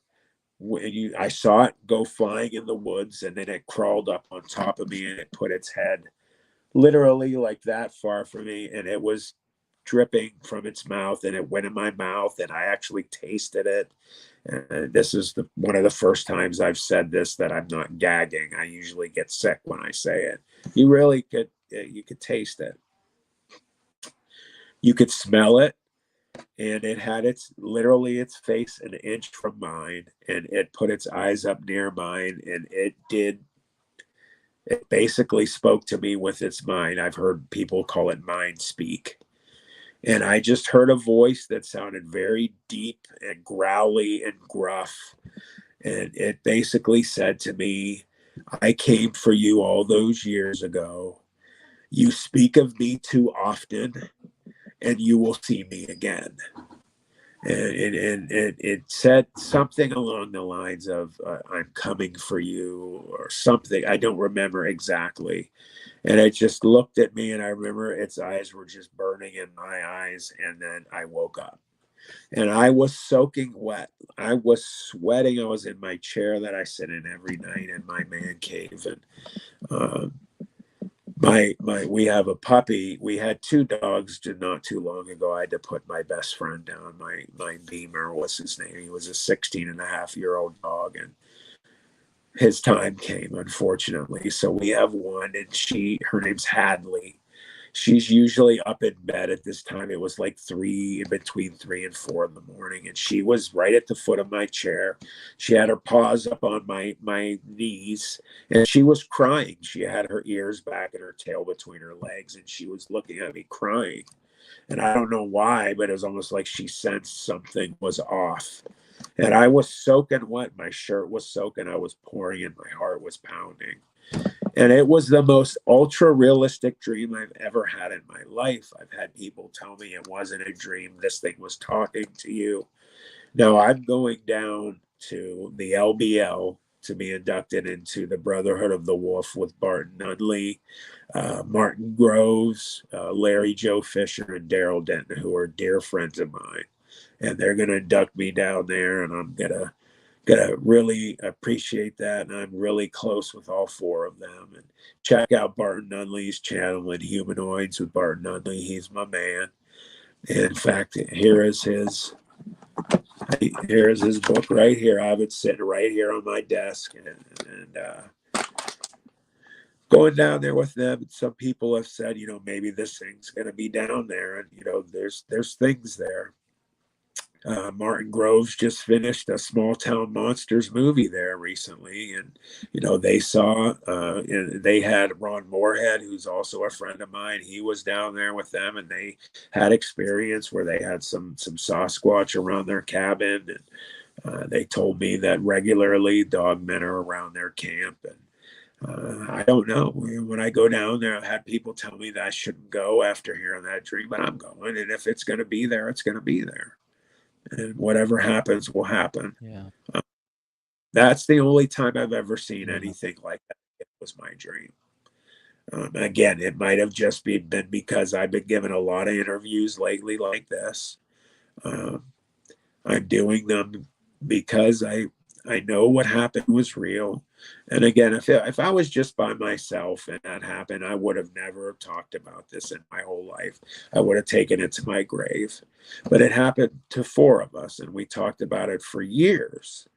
[SPEAKER 6] I saw it go flying in the woods, and then it crawled up on top of me and it put its head literally like that far from me, and it was dripping from its mouth, and it went in my mouth, and I actually tasted it. And this is one of the first times I've said this, that I'm not gagging. I usually get sick when I say it. You could taste it. You could smell it. And it had its face an inch from mine, and it put its eyes up near mine, and it basically spoke to me with its mind. I've heard people call it mind speak. And I just heard a voice that sounded very deep and growly and gruff. And it basically said to me, I came for you all those years ago. You speak of me too often, and you will see me again. And it said something along the lines of, I'm coming for you, or something. I don't remember exactly. And it just looked at me, and I remember its eyes were just burning in my eyes. And then I woke up. And I was soaking wet. I was sweating. I was in my chair that I sit in every night in my man cave. And we have a puppy. We had 2 dogs not too long ago. I had to put my best friend down. My Beamer, what's his name? He was a 16-and-a-half-year-old dog, and his time came, unfortunately. So we have one, and her name's Hadley. She's usually up in bed at this time. It was like between 3 and 4 in the morning. And she was right at the foot of my chair. She had her paws up on my knees, and she was crying. She had her ears back and her tail between her legs, and she was looking at me crying. And I don't know why, but it was almost like she sensed something was off. And I was soaking wet. My shirt was soaking. I was pouring, and my heart was pounding. And it was the most ultra realistic dream I've ever had in my life. I've had people tell me it wasn't a dream. This thing was talking to you. Now I'm going down to the LBL to be inducted into the Brotherhood of the Wolf with Barton Nunley, Martin Groves, Larry Joe Fisher, and Daryl Denton, who are dear friends of mine. And they're going to induct me down there, and I'm going to really appreciate that. And I'm really close with all 4 of them. And check out Barton Nunley's channel and Humanoids with Barton Nunley. He's my man. And in fact, here is his book right here. I have it sitting right here on my desk, and going down there with them. Some people have said, maybe this thing's going to be down there, and there's things there. Martin Groves just finished a Small Town Monsters movie there recently, and they saw and they had Ron Moorhead, who's also a friend of mine. He was down there with them, and they had experience where they had some Sasquatch around their cabin, and they told me that regularly Dogmen are around their camp. And I don't know. When I go down there, I've had people tell me that I shouldn't go after hearing that dream, but I'm going, and if it's going to be there, it's going to be there. And whatever happens will happen.
[SPEAKER 5] Yeah.
[SPEAKER 6] That's the only time I've ever seen anything like that. It was my dream. Again, it might have just been because I've been given a lot of interviews lately like this. I'm doing them because I know what happened was real. And again, if I was just by myself and that happened, I would have never talked about this in my whole life. I would have taken it to my grave. But it happened to 4 of us, and we talked about it for years.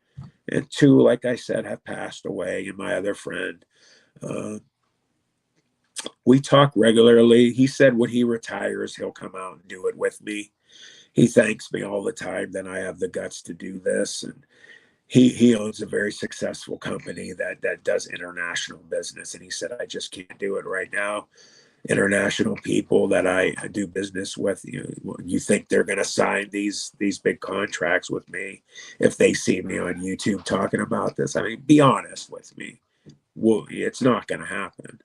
[SPEAKER 6] And 2, like I said, have passed away, and my other friend. We talk regularly. He said when he retires, he'll come out and do it with me. He thanks me all the time that I have the guts to do this. And he owns a very successful company that does international business. And he said, I just can't do it right now. International people that I do business with, you think they're going to sign these big contracts with me if they see me on YouTube talking about this? I mean, be honest with me. Well, it's not going to happen.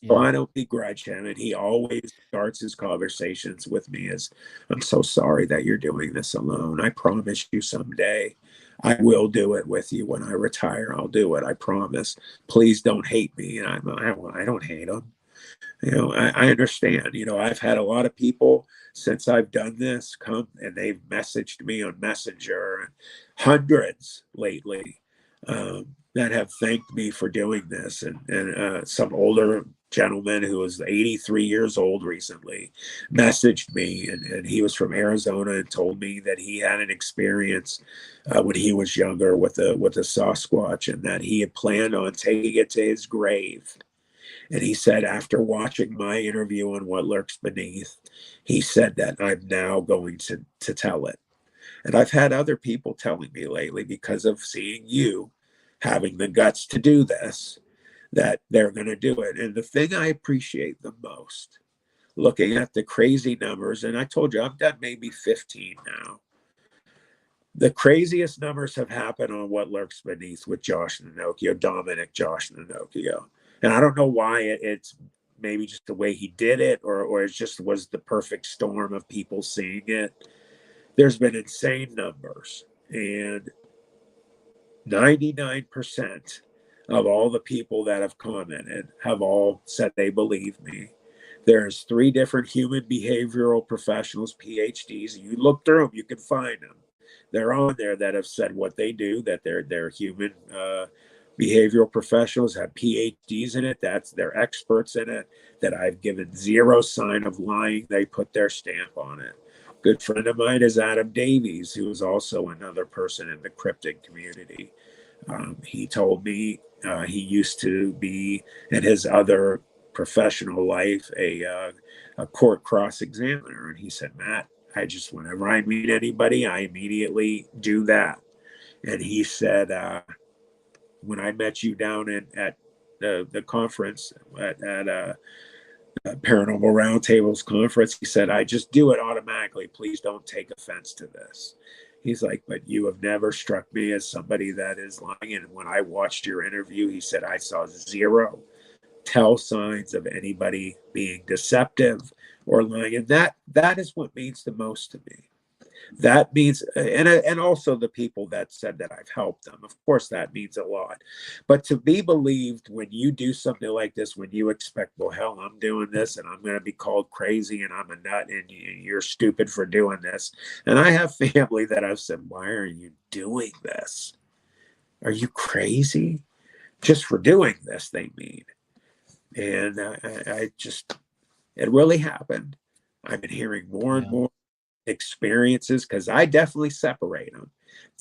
[SPEAKER 6] So I don't begrudge him, and he always starts his conversations with me as, I'm so sorry that you're doing this alone. I promise you someday I will do it with you. When I retire, I'll do it. I promise. Please don't hate me. And I don't hate him. I understand. I've had a lot of people since I've done this come, and they've messaged me on Messenger, and hundreds lately that have thanked me for doing this. And some older gentleman who was 83 years old recently messaged me, and he was from Arizona, and told me that he had an experience when he was younger with a Sasquatch, and that he had planned on taking it to his grave. And he said, after watching my interview on What Lurks Beneath, he said that I'm now going to tell it. And I've had other people telling me lately, because of seeing you having the guts to do this, that they're going to do it. And the thing I appreciate the most, looking at the crazy numbers, and I told you I've done maybe 15 now. The craziest numbers have happened on What Lurks Beneath with Josh Nonocchio, Dominic Josh Nonocchio. And I don't know why it's maybe just the way he did it, or it just was the perfect storm of people seeing it. There's been insane numbers, and 99% of all the people that have commented have all said they believe me. There's 3 different human behavioral professionals, PhDs. You look through them, you can find them. They're on there that have said what they do, that they're human behavioral professionals, have PhDs in it. They're experts in it. That I've given zero sign of lying. They put their stamp on it. Good friend of mine is Adam Davies, who is also another person in the cryptid community. He told me he used to be, in his other professional life, a court cross-examiner. And he said, Matt, whenever I meet anybody, I immediately do that. And he said, when I met you down at the conference at Paranormal Roundtables conference, he said, I just do it automatically. Please don't take offense to this. He's like, but you have never struck me as somebody that is lying. And when I watched your interview, he said, I saw zero tell signs of anybody being deceptive or lying. And that is what means the most to me. That means, and also the people that said that I've helped them. Of course, that means a lot. But to be believed when you do something like this, when you expect, well, hell, I'm doing this and I'm going to be called crazy and I'm a nut and you're stupid for doing this. And I have family that I've said, why are you doing this? Are you crazy? Just for doing this, they mean. And it really happened. I've been hearing more and more experiences, because I definitely separate them.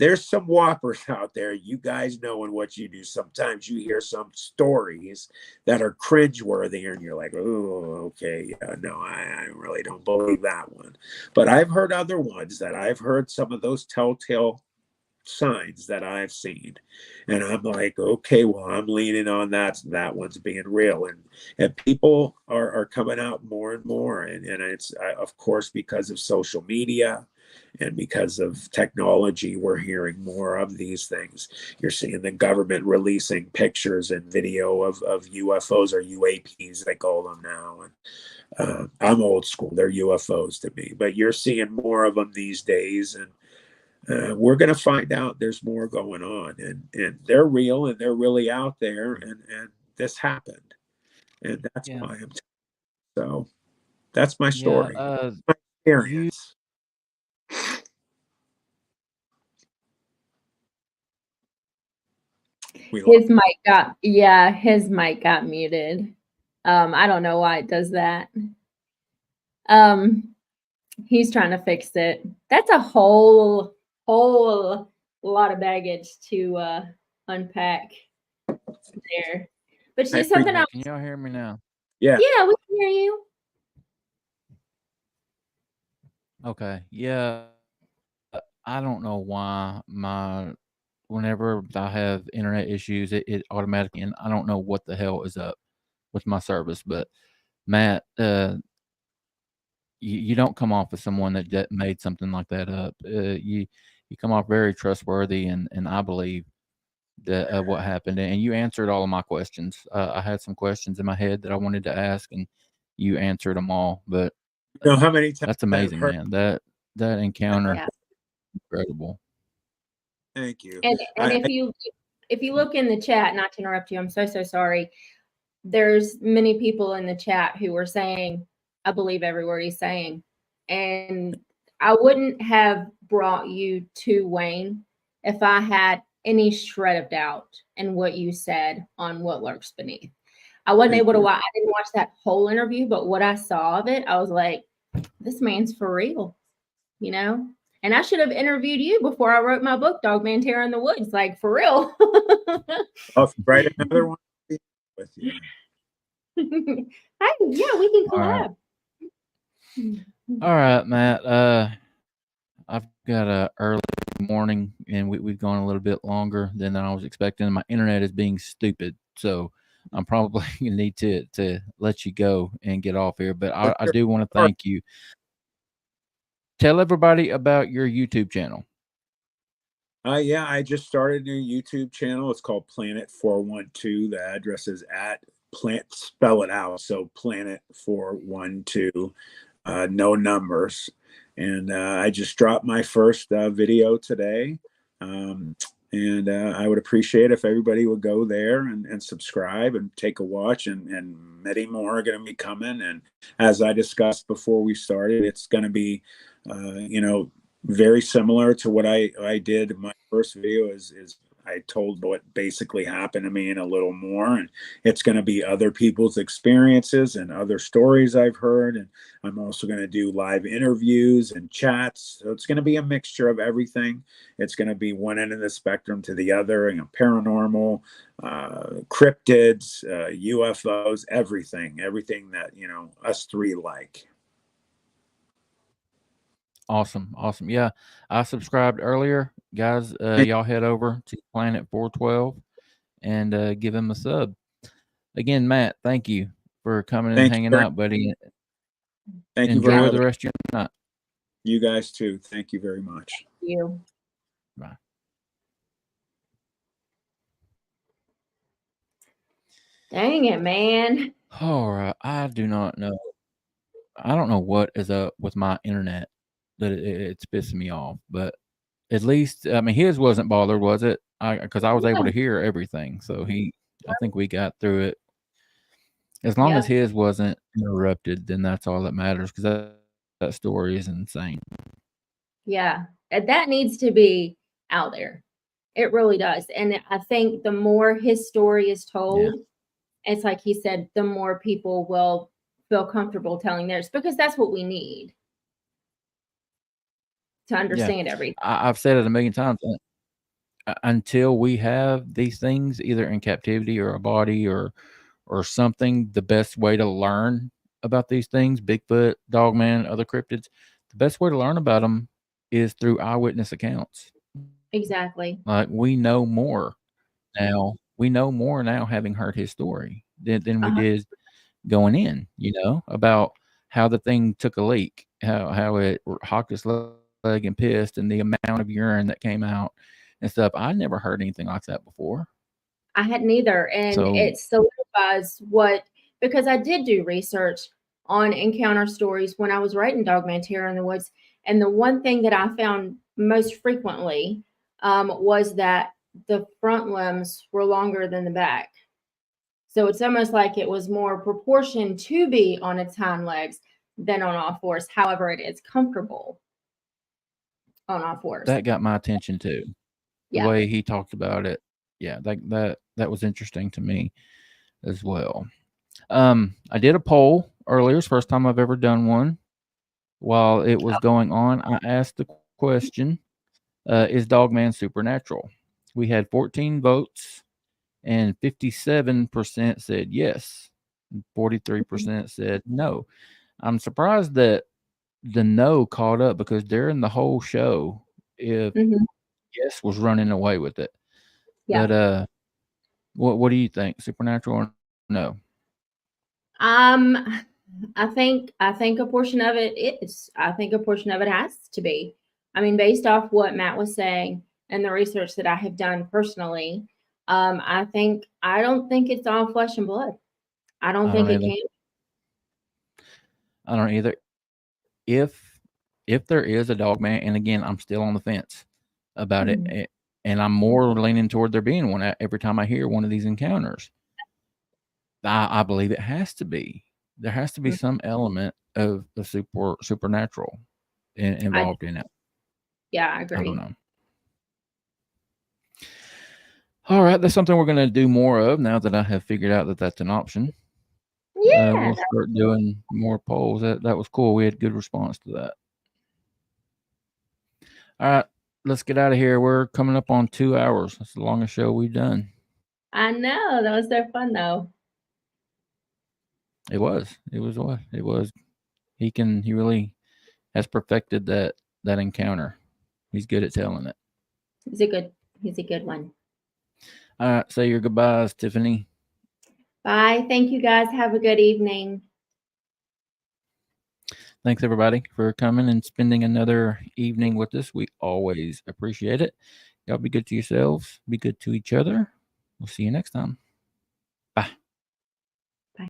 [SPEAKER 6] There's some whoppers out there, you guys knowing what you do. Sometimes you hear some stories that are cringeworthy and you're like, oh, okay, yeah, no, I really don't believe that one. But I've heard other ones that I've heard some of those telltale signs that I've seen, and I'm like, okay, well, I'm leaning on that one's being real. And people are coming out more and more, and it's of course because of social media and because of technology, we're hearing more of these things. You're seeing the government releasing pictures and video of UFOs, or UAPs they call them now. And I'm old school, they're UFOs to me, but you're seeing more of them these days. And we're going to find out there's more going on, and they're real and they're really out there, and this happened, and that's why I'm so that's my story. My experience.
[SPEAKER 4] His mic got muted. I don't know why it does that. He's trying to fix it. That's a whole lot of baggage to unpack there. But just something else.
[SPEAKER 5] Can y'all hear me now?
[SPEAKER 6] Yeah,
[SPEAKER 4] we can hear you.
[SPEAKER 5] Okay. Yeah. I don't know why whenever I have internet issues, it automatically, and I don't know what the hell is up with my service. But Matt, you don't come off as someone that made something like that up. You come off very trustworthy, and I believe that what happened, and you answered all of my questions. I had some questions in my head that I wanted to ask, and you answered them all. But
[SPEAKER 6] you know how many times
[SPEAKER 5] that's amazing, man. That encounter, incredible.
[SPEAKER 6] Thank you.
[SPEAKER 4] And if you look in the chat, not to interrupt you, I'm so sorry. There's many people in the chat who were saying, I believe every word he's saying. And I wouldn't have brought you to Wayne if I had any shred of doubt in what you said on What Lurks Beneath. I wasn't able to watch. I didn't watch that whole interview, but what I saw of it, I was like, this man's for real, you know? And I should have interviewed you before I wrote my book, Dogman Terror in the Woods, like for real.
[SPEAKER 6] I'll write another one with you.
[SPEAKER 4] Yeah, we can collab.
[SPEAKER 5] All right, Matt. I've got a early morning, and we've gone a little bit longer than I was expecting. My internet is being stupid, so I'm probably gonna need to let you go and get off here. But I do want to thank you. Tell everybody about your YouTube channel.
[SPEAKER 6] Yeah, I just started a new YouTube channel. It's called Planet 412. The address is at plant, spell it out. So Planet 412, no numbers. And I just dropped my first video today. And I would appreciate if everybody would go there and subscribe and take a watch, and many more are going to be coming. And as I discussed before we started, it's going to be, very similar to what I did. My first video is I told what basically happened to me and a little more, and it's going to be other people's experiences and other stories I've heard. And I'm also going to do live interviews and chats. So it's going to be a mixture of everything. It's going to be one end of the spectrum to the other, paranormal, cryptids, UFOs, everything that, us three like.
[SPEAKER 5] Awesome. Yeah, I subscribed earlier, guys. Y'all head over to Planet 412 and give him a sub. Again, Matt, thank you for coming and hanging out, buddy.
[SPEAKER 6] Thank you.
[SPEAKER 5] Enjoy the rest of your night.
[SPEAKER 6] You guys too. Thank you very much.
[SPEAKER 4] Thank you.
[SPEAKER 5] Bye.
[SPEAKER 4] Dang it, man.
[SPEAKER 5] All right. I do not know. I don't know what is up with my internet that it's pissing me off, but at least, I mean, his wasn't bothered, was it? Because I was able to hear everything. So I think we got through it. As long as his wasn't interrupted, then that's all that matters, because that story is insane.
[SPEAKER 4] Yeah, that needs to be out there. It really does. And I think the more his story is told, it's like he said, the more people will feel comfortable telling theirs, because that's what we need to understand everything.
[SPEAKER 5] I've said it a million times. Until we have these things either in captivity or a body or something, the best way to learn about these things, Bigfoot, Dogman, other cryptids, the best way to learn about them is through eyewitness accounts.
[SPEAKER 4] Exactly.
[SPEAKER 5] Like, we know more now. We know more now, having heard his story, than we did going in, about how the thing took a leak, how it hocked its leg and pissed, and the amount of urine that came out and stuff. I never heard anything like that before.
[SPEAKER 4] I hadn't either. And it solidifies because I did do research on encounter stories when I was writing Dogman Terror in the Woods. And the one thing that I found most frequently was that the front limbs were longer than the back. So it's almost like it was more proportioned to be on its hind legs than on all fours. However, it is comfortable on all fours.
[SPEAKER 5] That got my attention too. The way he talked about it. Yeah, that was interesting to me as well. I did a poll earlier. It's the first time I've ever done one. While it was going on, I asked the question, is Dogman supernatural? We had 14 votes, and 57% said yes, and 43% said no. I'm surprised that the no caught up, because during the whole show, if yes was running away with it. Yeah. But what do you think? Supernatural or no?
[SPEAKER 4] I think a portion of it is. I think a portion of it has to be. I mean, based off what Matt was saying and the research that I have done personally, I don't think it's all flesh and blood. I don't think it can.
[SPEAKER 5] I don't either. If there is a Dogman, and again, I'm still on the fence about it, and I'm more leaning toward there being one every time I hear one of these encounters. I believe it has to be. There has to be some element of the supernatural involved in it.
[SPEAKER 4] Yeah, I agree.
[SPEAKER 5] I don't know. All right, that's something we're going to do more of now that I have figured out that that's an option.
[SPEAKER 4] Yeah,
[SPEAKER 5] we'll start doing more polls. That was cool. We had good response to that. All right, let's get out of here. We're coming up on 2 hours. That's the longest show we've done.
[SPEAKER 4] I know. That was so fun, though.
[SPEAKER 5] It was. He really has perfected that encounter. He's good at telling it.
[SPEAKER 4] He's a good one.
[SPEAKER 5] All right, say your goodbyes, Tiffany.
[SPEAKER 4] Bye. Thank you, guys. Have a good evening.
[SPEAKER 5] Thanks everybody for coming and spending another evening with us. We always appreciate it. Y'all be good to yourselves. Be good to each other. We'll see you next time.